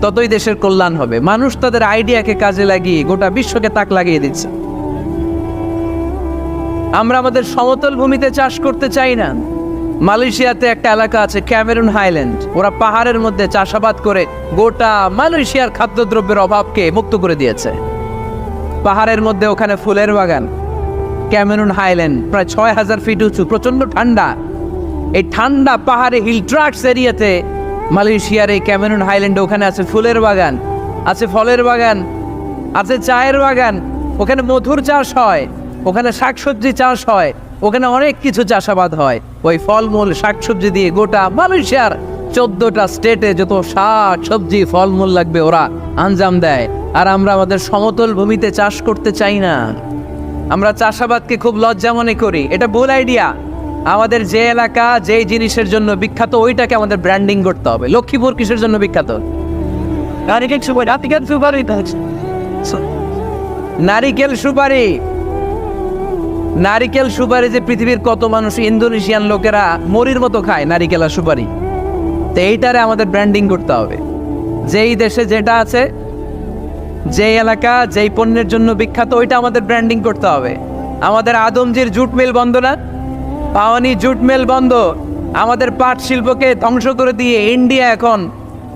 ততই দেশের কল্যাণ হবে। মানুষ তাদের আইডিয়াকে কাজে লাগিয়ে গোটা বিশ্বকে তাক লাগিয়ে দিচ্ছে। আমরা আমাদের সমতল ভূমিতে চাষ করতে চাই না। মালয়েশিয়াতে একটা এলাকা আছে ক্যামেরুন হাইল্যান্ড, ওরা পাহাড়ের মধ্যে চাষাবাদ করে গোটা মালয়েশিয়ার খাদ্যদ্রব্যের অভাবকে মুক্ত করে দিয়েছে। পাহাড়ের মধ্যে ওখানে ফুলের বাগান, ক্যামেরুন হাইল্যান্ড প্রায় 6000 ফিট উঁচু, প্রচন্ড ঠান্ডা। এই ঠান্ডা পাহাড়ে হিল ট্রাক্টস এরিয়াতে মালয়েশিয়ার এই ক্যামেরুন হাইল্যান্ডে ওখানে আছে ফুলের বাগান, আছে ফলের বাগান, আছে চায়ের বাগান, ওখানে মধুর চাষ হয়, ওখানে শাকসবজি চাষ হয়, ওখানে অনেক কিছু চাষাবাদ হয়। ওই ফলমূল শাকসবজি দিয়ে গোটা মালয়েশিয়ার 14টা স্টেটে যত শাক সবজি ফলমূল লাগবে ওরা আঞ্জাম দেয়। আর আমরা আমাদের সমতল ভূমিতে চাষ করতে চাই না। আমরা চাষাবাদকে খুব লজ্জা মনে করি, এটা ভুল আইডিয়া। আমাদের যে এলাকা যেই জিনিসের জন্য বিখ্যাত ওইটাকে আমাদের ব্র্যান্ডিং করতে হবে। লক্ষ্মীপুর কিসের জন্য বিখ্যাত? নারিকেল সুপারি। নারিকেল সুপারি যে পৃথিবীর কত মানুষ, ইন্দোনেশিয়ান লোকেরা মরির মতো খায় নারিকেল আর সুপারি। তো এইটারে আমাদের ব্র্যান্ডিং করতে হবে। যেই দেশে যেটা আছে, যেই এলাকা যেই পণ্যের জন্য বিখ্যাত ওইটা আমাদের ব্র্যান্ডিং করতে হবে। আমাদের আদমজির জুট মিল বন্ধ না? পাওয়ানি জুট মিল বন্ধ। আমাদের পাট শিল্পকে ধ্বংস করে দিয়ে ইন্ডিয়া এখন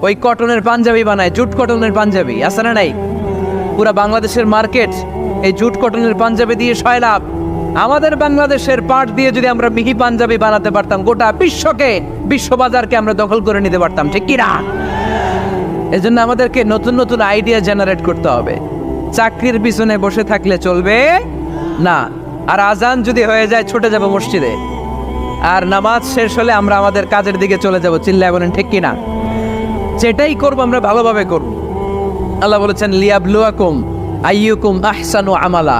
ওই কটনের পাঞ্জাবি বানায়, জুট কটনের পাঞ্জাবি। আছে না নাই? পুরা বাংলাদেশের মার্কেট এই জুট কটনের পাঞ্জাবি দিয়ে সয়লাভ। আমাদের বাংলাদেশের পাট দিয়ে যদি আমরা মিহি পাঞ্জাবি বানাতে পারতাম, গোটা বিশ্বকে, বিশ্ববাজারকে আমরা দখল করে নিতে পারতাম। ঠিক কি না? এজন্য আমাদেরকে নতুন নতুন আইডিয়া জেনারেট করতে হবে। চাকরির পিছনে বসে থাকলে চলবে না। আর আজান যদি হয়ে যায় ছুটে যাব মসজিদে, আর নামাজ শেষ হলে আমরা আমাদের কাজের দিকে চলে যাব। চিল্লায় বলেন ঠিক কি না? যেটাই করবো আমরা ভালোভাবে করব। আল্লাহ বলেছেন লিয়াবলুয়াকুম আইয়ুকুম আহসানু আমালা।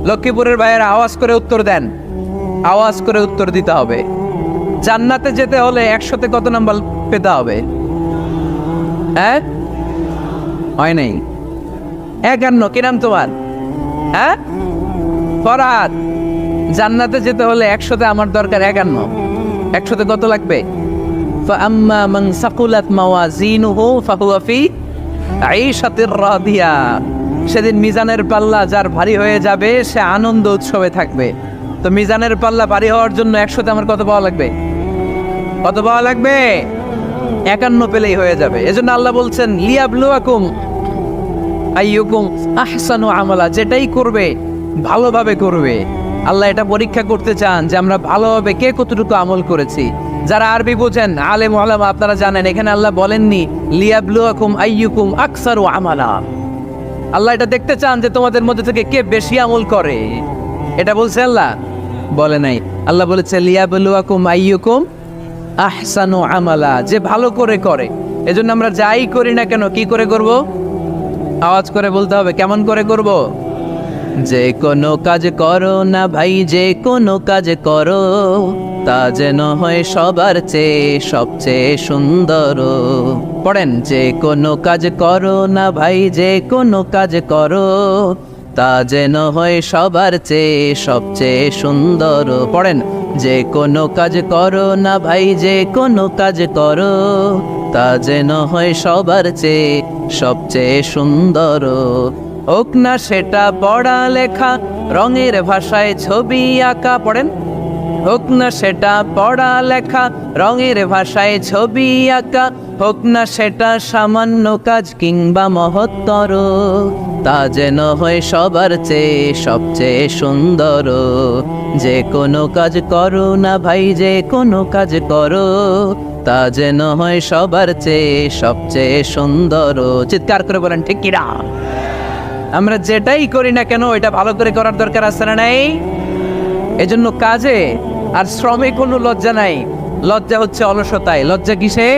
লক্ষ্মীপুরের ভাইয়েরা আওয়াজ করে উত্তর দেন, আওয়াজ করে উত্তর দিতে হবে। জান্নাতে যেতে হলে 100তে কত নাম্বার পেতে হবে? হ্যাঁ, হয় নাই 51। কি নাম তোমার? হ্যাঁ, ফরহাদ। জান্নাতে যেতে হলে 100তে আমার দরকার 51। 100তে কত লাগবে? ফাআম্মা মান সাকুলাত মাওয়াজিনুহু ফাহুয়া ফি আইশাতির রাদিয়া। সেদিন মিজানের পাল্লা যার ভারী হয়ে যাবে সে আনন্দ উৎসবে থাকবে। তো মিজানের পাল্লা ভারী হওয়ার জন্য 100তে আমার কত পাওয়া লাগবে? কত পাওয়া লাগবে? 51 পেলেই হয়ে যাবে। এজন্য আল্লাহ বলছেন লিয়াবলুয়াকুম আইয়ুকুম আহসানু আমালা। যেটাই করবে ভালোভাবে করবে। আল্লাহ এটা পরীক্ষা করতে চান যে আমরা ভালোভাবে কে কতটুকু আমল করেছি। যারা আরবি বোঝেন আলেম ওলামা আপনারা জানেন, এখানে আল্লাহ বলেননি লিয়াবলুয়াকুম আইয়ুকুম আকসারু আমালা। আল্লাহ এটা দেখতে চান যে তোমাদের মধ্যে থেকে কে বেশি আমল করে। এটা বলছে আল্লাহ? বলে নাই। আল্লাহ বলেছে লিয়াবলুয়াকুম আইয়ুকুম আহসানু আমালা, যে ভালো করে করে। এজন্য আমরা যাই করি না কেন কি করে করব? আওয়াজ করে বলতে হবে। কেমন করে করব? যে কোনো কাজ করো না ভাই, যে কোনো কাজ করো তা যেন হয় সবার চেয়ে সবচেয়ে সুন্দর। পড়েন, যে কোনো কাজ করো না ভাই, যে কোনো কাজ করো তা যেন হয় সবার চেয়ে সবচেয়ে সুন্দর। পড়েন, যে কোনো কাজ করো না ভাই, যে কোনো কাজ করো তা যেন হয় সবার চেয়ে সবচেয়ে সুন্দর। হোক না সেটা পড়া লেখা, রঙের ভাষায় ছবি আঁকা। পড়েন, হোক না সেটা পড়া লেখা, রঙের ভাষায় ছবি আঁকা। হোক না সেটা সামান্য কাজ কিংবা মহত্তর, তা যেন হয় সবার চেয়ে সবচেয়ে সুন্দর। যে কোনো কাজ করো না ভাই, যে কোনো কাজ করো তা যেন হয় সবার চেয়ে সবচেয়ে সুন্দর। চিৎকার করে বলেন ঠিক কি না? আমরা যেটাই করি না কেন এটা ভালো করে করার দরকার আছে না নাই? এজন্য কাজে আর শ্রমে কোনো লজ্জা নাই। লজ্জা হচ্ছে অলসতায়। লজ্জা কিসে?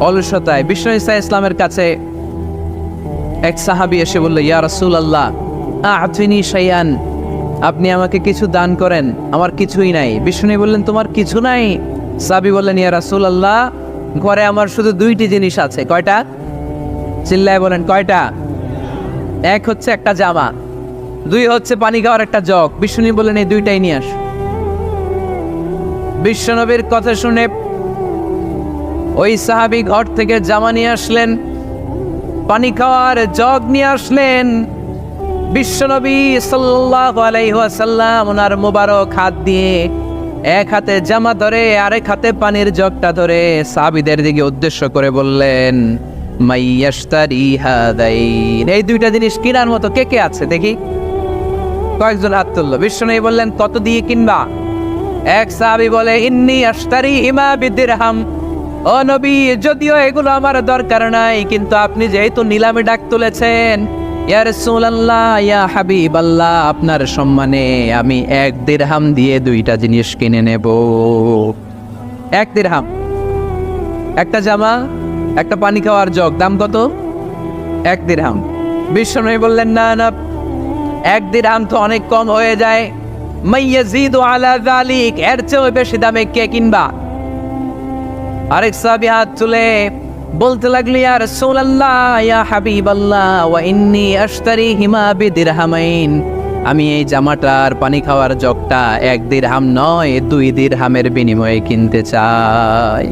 অলসতায়। বিষ্ণু ঈসা ইসলামের কাছে এক সাহাবী এসে বলল, ইয়া রাসূলুল্লাহ আ'তিনি শাইআন, আপনি আমাকে কিছু দান করেন, আমার কিছুই নাই। বিষ্ণু বললেন, তোমার কিছু নাই? সাহাবী বললেন, ইয়া রাসূলুল্লাহ ঘরে আমার শুধু 2টি জিনিস আছে। কয়টা? চিল্লায় বলেন কয়টা? এক হচ্ছে একটা জামা, দুই হচ্ছে পানি খাওয়ার একটা জগ। বিশ্বনবী বললেন এই দুইটাই নিয়ে আস। বিশ্বনবীর কথা শুনে ওই সাহাবী ঘর থেকে জামা নিয়ে আসলেন, পানি খাওয়ার জগ নিয়ে আসলেন। বিশ্বনবী সাল্লাল্লাহু আলাইহি ওয়াসাল্লাম ওনার মোবারক হাত দিয়ে এক হাতে জামা ধরে আরেক হাতে পানির জগটা ধরে সাহাবীদের দিকে উদ্দেশ্য করে বললেন, মাইয়াশতারি হাদাইন, এই দুইটা জিনিস কেনার মতো কে কে আছে দেখি। কয়েকজন হাত তুললো। বিশ্বনবী বললেন, কত দিয়ে কিনবা? এক সাহাবী বলে, ইন্নী আশতারি হিমা বিদিরহাম। ও নবী, যদিও এগুলো আমার দরকার নাই, কিন্তু আপনি যেহেতু নিলামে ডাক তুলেছেন, ইয়া রাসূলুল্লাহ, ইয়া হাবিবাল্লাহ, আপনার সম্মানে আমি 1 দিরহাম দিয়ে দুইটা জিনিস কিনে নেব। 1 দিরহাম, একটা জামা, একটা পানি খাওয়ার জগ, দাম কত? 1 দিরহাম। বিশ্বনবী বললেন, না না, 1 দিরহাম তো অনেক কম হয়ে যায়। মাইয়াজিদু আলা যালিক, এর চেয়ে বেশি দামে কে কিনবা? আরেক সাহাবী হাত তুলে বলতে লাগলো, ইয়া রাসূলুল্লাহ, ইয়া হাবিবাল্লাহ, ওয়া ইন্নী আশতারি হিমা বিদিরহামাইন, আমি এই জামাটার পানি খাওয়ার জগটা 1 দিরহাম নয় 2 দিরহামের বিনিময়ে কিনতে চাই।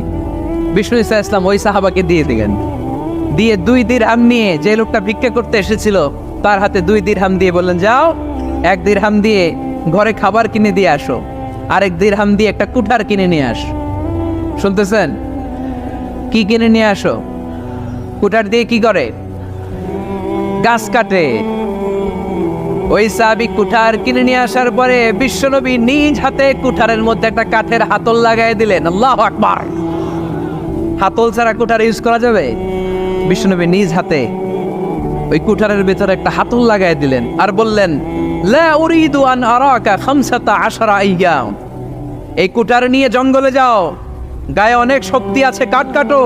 বিষ্ণু ঈসা ইসলাম ওই সাহাবাকে দিয়ে দিলেন। দিয়ে 2 দিরহাম নিয়ে যে লোকটা ভিক্ষা করতে এসেছিল তার হাতে 2 দিরহাম দিয়ে বললেন, যাও 1 দিরহাম দিয়ে ঘরে খাবার কিনে দিয়ে আসো, আরেক দিরহাম দিয়ে একটা কুঠার কিনে নিয়ে আস। শুনতেছেন? কি কিনে নিয়ে আসো? কুঠার দিয়ে কি করে? গাছ কাটে। ওই সাহাবী কুঠার কিনে নিয়ে আসার পরে বিশ্বনবী নিজ হাতে কুঠারের মধ্যে একটা কাঠের হাতল লাগাই দিলেন। আল্লাহু আকবার! হাতল ছাড়া কুঠার ইউজ করা যাবে? বিশ্বনবী নিজ হাতে ওই কুঠারের ভিতরে একটা হাতল লাগাই দিলেন আর বললেন, লা উরিদু আন আরাকা 15 আইয়াম, এই কুঠার নিয়ে জঙ্গলে যাও, গায়ে অনেক শক্তি আছে, কাঠ কাটো,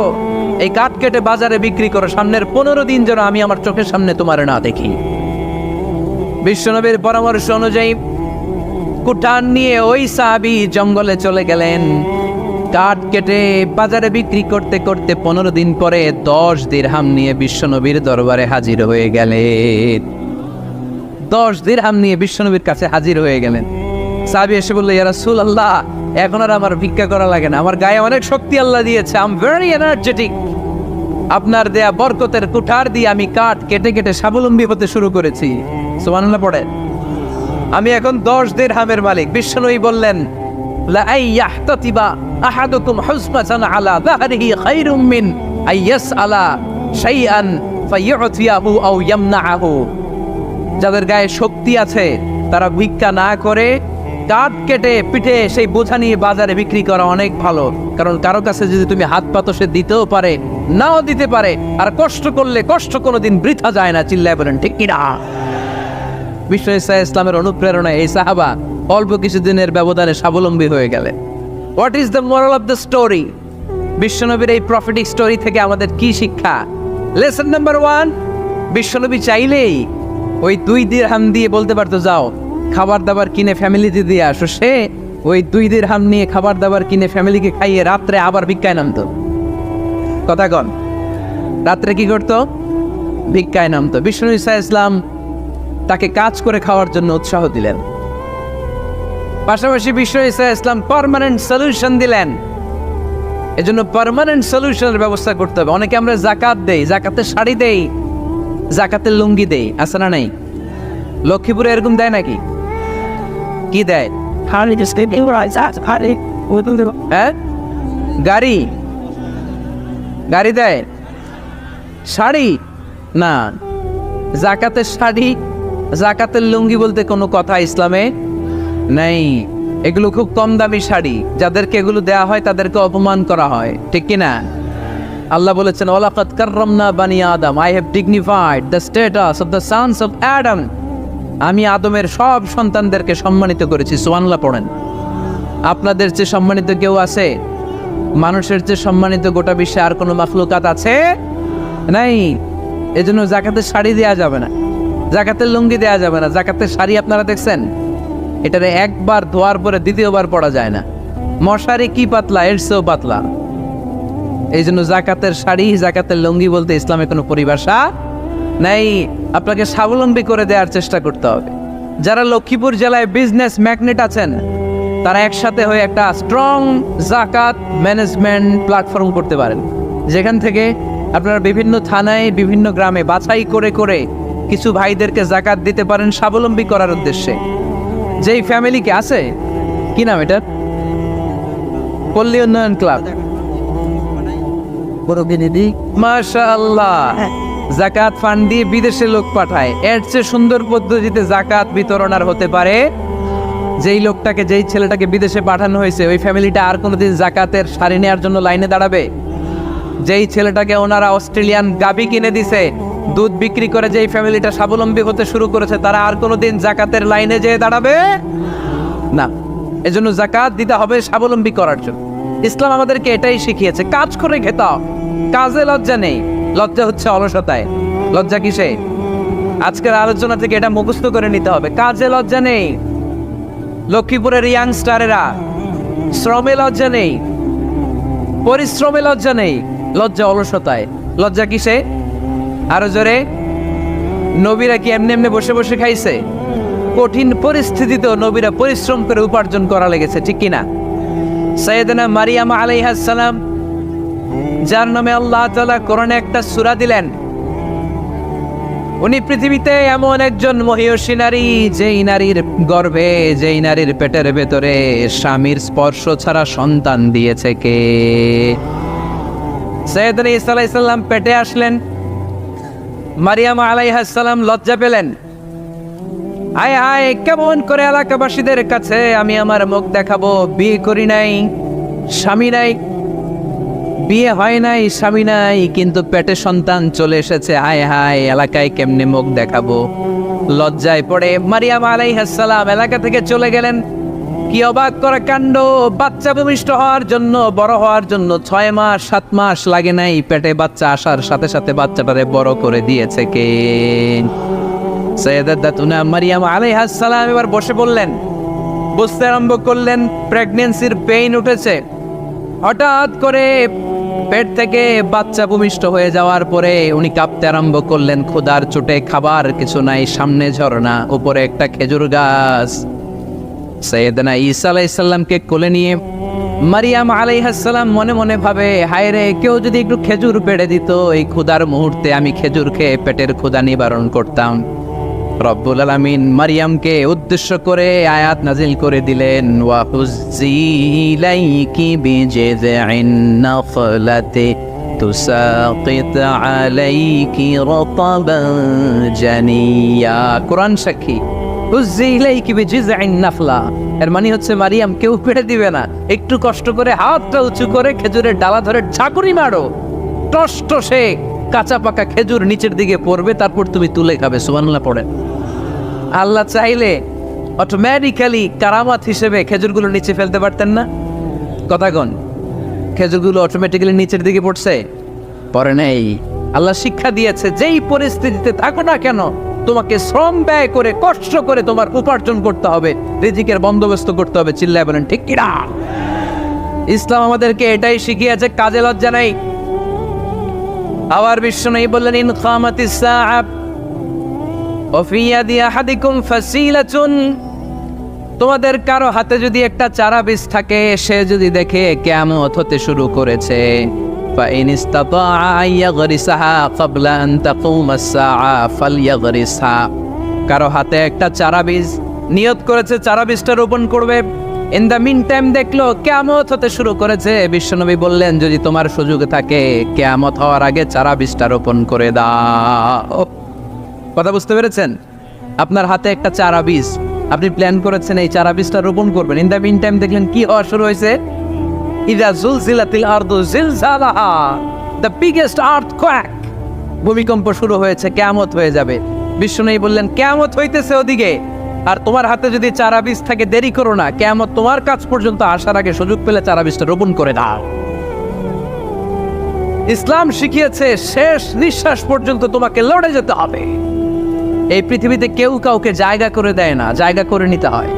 এই কাঠ কেটে বাজারে বিক্রি করো, সামনের 15 দিন যেন আমি আমার চোখের সামনে তোমার না দেখি। বিশ্বনবীর পরামর্শ অনুযায়ী কুঠার নিয়ে ওই সাহাবী জঙ্গলে চলে গেলেন। কাঠ কেটে বাজারে বিক্রি করতে করতে 15 দিন পরে 10 দিরহাম নিয়ে বিশ্বনবীর দরবারে হাজির হয়ে গেলেন। 10 দিরহাম নিয়ে বিশ্বনবীর কাছে হাজির হয়ে গেলেন। সাহাবী এসে বলল, ইয়া রাসূলুল্লাহ, এখন আর আমার ভিক্ষা করা লাগে না, আমার গায়ে অনেক শক্তি আল্লাহ দিয়েছে, আই এম ভেরি এনার্জেটিক। আপনার দেয়া বরকতের কুঠার দিয়ে আমি কাঠ কেটে কেটে স্বাবলম্বী হতে শুরু করেছি। সুবহানাল্লাহ পড়ে। আমি এখন 10 দিরহামের মালিক। বিশ্বনবী বললেন, লা আইয়াহতাতিবা আহাদুকুম হুসমাতান আলা যাহরিহি খায়রুম মিন আইয়াসআলা শাইআন ফায়ু'তিয়াহু আও ইয়ামনাহু। যাদের গায়ে শক্তি আছে তারা ভিক্ষা না করে কাঠ কেটে পিঠে সেই বোঝা নিয়ে বাজারে বিক্রি করা অনেক ভালো, কারণ কারো কাছে যদি তুমি হাত পাতো সে দিতেও পারে, নাও দিতে পারে, আর কষ্ট করলে কষ্ট কোনোদিন বৃথা যায় না। চিল্লায় বলেন ঠিক কিনা? বিষ্ণু ঈসা ইসলামের অনুপ্রেরণায় এই সাহাবা অল্প কিছুদিনের ব্যবধানে স্বাবলম্বী হয়ে গেলেন। What is the moral of the story? বিশ্বনবীর এই প্রফেটিক স্টোরি থেকে আমাদের কি শিক্ষা? লেসন নাম্বার 1, বিশ্বনবী চাইলেই ওই 2 দিরহাম দিয়ে বলতে পারতো, যাও খাবার দাবার কিনে ফ্যামিলিতে দিয়ে আসো। সে ওই 2 দিরহাম নিয়ে খাবার দাবার কিনে ফ্যামিলিকে খাইয়ে রাত্রে আবার ভিক্ষায় নামতো। কথা কন, রাত্রে কি করতো? ভিক্ষায় নামতো। বিষ্ণু ঈসা ইসলাম তাকে কাজ করে খাওয়ার জন্য উৎসাহ দিলেন। পাশাপাশি বিষ্ণু ঈসা ইসলাম পার্মানেন্ট সলিউশন দিলেন। এজন্য পার্মানেন্ট সলিউশনের ব্যবস্থা করতে হবে। অনেকে আমরা যাকাত দেই, জাকাতের শাড়ি দেই, জাকাতের লুঙ্গি দেই, আছে না নাই? লক্ষ্মীপুরে এরকম দেয় নাকি? কি দেয়? হ্যাঁ, গাড়ি গাড়ি দেয়, শাড়ি না। জাকাতের শাড়ি, জাকাতের লুঙ্গি বলতে কোনো কথা ইসলামে নেই। এগুলো খুব কম দামি শাড়ি, যাদেরকে এগুলো দেয়া হয় তাদেরকে অপমান করা হয়, ঠিক কিনা? আল্লাহ বলেছেন, ওয়ালাকাদ কাররামনা বানি আদম, I have dignified the status of the sons of Adam. আমি আদমের সব সন্তানদেরকে সম্মানিত করেছি। সুবহানাল্লাহ পড়েন। আপনাদের চেয়ে সম্মানিত কেউ আছে? মানুষের চেয়ে সম্মানিত গোটা বিশ্বে আর কোনো মাখলুকাত আছে? নাই। এজন্য জাকাতের শাড়ি দেয়া যাবে না, জাকাতের লুঙ্গি দেয়া যাবে না। জাকাতের শাড়ি আপনারা দেখছেন? এটারে একবার ধোয়ার পরে দ্বিতীয়বার পরা যায় না। মশারি কি পাতলা, এর চেয়েও পাতলা। এই জন্য জাকাতের শাড়ি, জাকাতের লুঙ্গি বলতে ইসলামে কোনো পরিভাষা নাই। আপনাকে স্বাবলম্বী করে দেওয়ার চেষ্টা করতে হবে। যারা লক্ষ্মীপুর জেলায় বিজনেস ম্যাগনেট আছেন, তারা একসাথে হয়ে একটা স্ট্রং জাকাত ম্যানেজমেন্ট প্ল্যাটফর্ম করতে পারেন, যেখান থেকে আপনারা বিভিন্ন থানায় বিভিন্ন গ্রামে বাছাই করে করে কিছু ভাইদেরকে জাকাত দিতে পারেন স্বাবলম্বী করার উদ্দেশ্যে। যেই ফ্যামিলিকে আছে, কি নাম এটা, পল্লী উন্নয়ন ক্লাব, মাশাআল্লাহ, জাকাত ফান্ড দিয়ে বিদেশে লোক পাঠায়। এর চেয়ে সুন্দর পদ্ধতিতে জাকাত বিতরণ আর হতে পারে? যেই লোকটাকে, যেই ছেলেটাকে বিদেশে পাঠানো হয়েছে, ওই ফ্যামিলিটা আর কোনোদিন জাকাতের শাড়ি নেওয়ার জন্য লাইনে দাঁড়াবে? যেই ছেলেটাকে ওনারা অস্ট্রেলিয়ান গাভী কিনে দিছে, দুধ বিক্রি করে যেই ফ্যামিলিটা স্বাবলম্বী হতে শুরু করেছে, তারা আর কোনোদিন জাকাতের লাইনে যেয়ে দাঁড়াবে না। এজন্য জাকাত দিতে হবে স্বাবলম্বী করার জন্য। ইসলাম আমাদেরকে এটাই শিখিয়েছে, কাজ করে খেতে। কাজে লজ্জা নেই, লজ্জা হচ্ছে অলসতায়। লজ্জা কিসে? আজকের আলোচনা থেকে এটা মুখস্থ করে নিতে হবে, কাজে লজ্জা নেই। লক্ষ্মীপুরের ইয়াংস্টারেরা শ্রমে লজ্জা নেই, পরিশ্রমে লজ্জা নেই, লজ্জা অলসতায়। লজ্জা কিসে? আরো জোরে। নবীরা কি এমনি এমনি বসে বসে খাইছে? কঠিন পরিস্থিতিতেও নবীরা পরিশ্রম করে উপার্জন করা লেগেছে, ঠিক কিনা? সাইয়েদনা মারিয়াম আলাইহিস সালাম, যার নামে আল্লাহ তাআলা কোরআনে একটা সূরা দিলেন, উনি পৃথিবীতে এমন একজন মহিয়সী নারী, যেই নারীর গর্ভে, যেই নারীর পেটের ভেতরে স্বামীর স্পর্শ ছাড়া সন্তান দিয়েছে কে? সাইয়েদনা ঈসা আলাইহিস সালাম পেটে আসলেন। মারিয়াম আলাইহিস সালাম লজ্জা পেলেন। আয় আয়, কেমন করে এলাকাবাসীদের কাছে আমি আমার মুখ দেখাবো? বিয়ে করি নাই, স্বামী নাই, বিয়ে হয় নাই, স্বামী নাই, কিন্তু পেটে সন্তান চলে এসেছে। হায় হায়, এলাকায় কেমনে মুখ দেখাবো? লজ্জায় পড়ে মারিয়াম আলাইহিস সালাম এলাকা থেকে চলে গেলেন। কি অবাক করা কাণ্ড! বাচ্চা ভূমিষ্ঠ হওয়ার জন্য, বড় হওয়ার জন্য 6 মাস 7 মাস লাগে নাই, পেটে বাচ্চা আসার সাথে সাথে বাচ্চাটারে বড় করে দিয়েছে কে? সাইয়েদাতুনা মারিয়াম আলাইহিস সালাম এবার বসে বললেন, বুঝতে আরম্ভ করলেন প্রেগন্যান্সির পেইন উঠেছে। হঠাৎ করে পেট থেকে বাচ্চা ভূমিষ্ঠ হয়ে যাওয়ার পরে উনি কাঁপতে আরম্ভ করলেন। ক্ষুধার চোটে খাবার কিছু নাই, সামনে ঝর্ণা, উপরে একটা খেজুর গাছ। সাইয়েদনা ঈসা আলাইহিস সালামকে কোলে নিয়ে মারিয়াম আলাইহিস সালাম মনে মনে ভাবে, হায় রে, কেউ যদি একটু খেজুর পেড়ে দিত, এই ক্ষুধার মুহূর্তে আমি খেজুর খেয়ে পেটের ক্ষুধা নিবারণ করতাম। রব্বুল আলামিন মারিয়ামকে উদ্দেশ্য করে আয়াত নাজিল করে দিলেন, ওয়া হুজ্জি ইলাইকি বিজিযিন নাখলাতি তুসাকিত আলাইকি রাতাবান জানিয়া। কোরআন সাক্ষী, হুজ্জি ইলাইকি বিজিযিন নাখলা, এর মানে হচ্ছে মারিয়াম, কেউ পেড়ে দিবে না, একটু কষ্ট করে হাতটা উঁচু করে খেজুরের ডালা ধরে ঝাঁকুনি মারো, টস টসে কাঁচা পাকা খেজুর নিচের দিকে পড়বে, তারপর তুমি তুলে খাবে। সুবহানাল্লাহ পড়েন। আল্লাহ চাইলে অটোমেটিক্যালি কারামাত হিসেবে খেজুরগুলো নিচে ফেলতে পারতেন না? কথাগণ, খেজুরগুলো অটোমেটিক্যালি নিচের দিকে পড়ছে? পড়ে নাই। আল্লাহ শিক্ষা দিয়েছে, যেই পরিস্থিতিতে থাকো না কেন, তোমাকে শ্রম ব্যয় করে কষ্ট করে তোমার উপার্জন করতে হবে, রিজিকের বন্দোবস্ত করতে হবে। চিল্লায় বলেন ঠিক কিনা? ইসলাম আমাদেরকে এটাই শিখিয়েছে, কাজে লজ্জা নাই। আবার বিশ্বনবী বললেন, ইন কামাতিস সাআ ওয়া ফি ইয়াদি আহাদিকুম ফাসিলাতুন, তোমাদের কারো হাতে যদি একটা চারা বীজ থাকে, সে যদি দেখে কিয়ামত হতে শুরু করেছে, ফা ইন ইসতাতাআ আইয়াগরিসাহা ক্বাবলা আন তাকুমাস সাআ ফালইয়াগরিসহা, কারো হাতে একটা চারা বীজ নিয়ত করেছে, চারা বীজটা রোপণ করবে, ইন দ্য মিন টাইম দেখলো কিয়ামত হতে শুরু করেছে, বিশ্বনবী বললেন, যদি তোমার সুযোগ থাকে কিয়ামত হওয়ার আগে চারা বীজটা রোপণ করে দাও। কথা বুঝতে পেরেছেন? আপনার হাতে একটা চারা বীজ, আপনি প্ল্যান করেছেন এই চারা বীজটা রোপণ করবেন। ইন দ্য মিন টাইম দেখলেন কি হওয়া শুরু হয়েছে? ইযা জুলজিলাতিল আরদু জিলজালাহা, দ্য বিগেস্ট আর্থকোয়েক, ভূমিকম্প শুরু হয়েছে, কিয়ামত হয়ে যাবে। বিশ্বনবী বললেন, কিয়ামত হইতেছে ওদিকে, আর তোমার হাতে যদি চারা বীজ থাকে, দেরি করো না, কিয়ামত তোমার কাছ পর্যন্ত আসার আগে সুযোগ পেলে চারা বীজটা রোপণ করে দাও। ইসলাম শিখিয়েছে শেষ নিঃশ্বাস পর্যন্ত তোমাকে লড়ে যেতে হবে। এই পৃথিবীতে কেউ কাউকে জায়গা করে দেয় না, জায়গা করে নিতে হয়।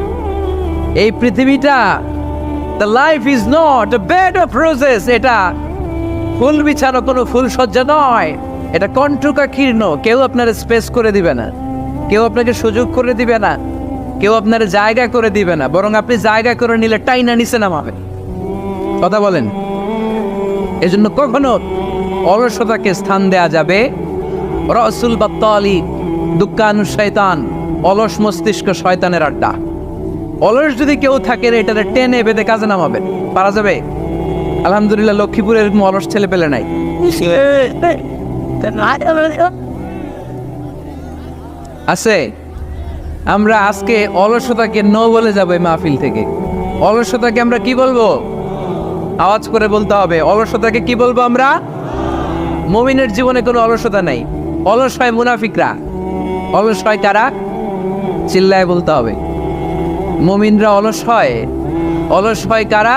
এই পৃথিবীটা, the life is not a bed of roses, এটা ফুল বিছানো কোনো ফুল সজ্জা নয়, এটা কণ্টকাকীর্ণ। কেউ আপনার স্পেস করে দিবে না, কেউ আপনাকে সুযোগ করে দিবে না। কেউ আপনার জায়গা করে দিবে না, বরং আপনি জায়গা করে নিলে টাইনা নিচে নামাবে। কথা বলেন। এজন্য কখনো অলসতাকে স্থান দেয়া যাবে। রসুল বাত্তালি দুঃখানু শয়তান, অলস মস্তিষ্ক শয়তানের আড্ডা। অলস যদি কেউ থাকে এটারে টেনে বেঁধে কাজে নামাবেন, পারা যাবে? আলহামদুলিল্লাহ লক্ষ্মীপুরে এরকম অলস ছেলে পেলে নাই। আছে। আমরা আজকে অলসতাকে নো বলে যাবো এই মাহফিল থেকে। অলসতাকে আমরা কি বলবো? আওয়াজ করে বলতে হবে। অলসতাকে কি বলবো আমরা? মুমিনের জীবনে কোনো অলসতা নাই। অলস হয় মুনাফিকরা। অলস হয় কারা? চিল্লায় বলতে হবে। মুমিনরা অলস হয়। অলস হয় কারা?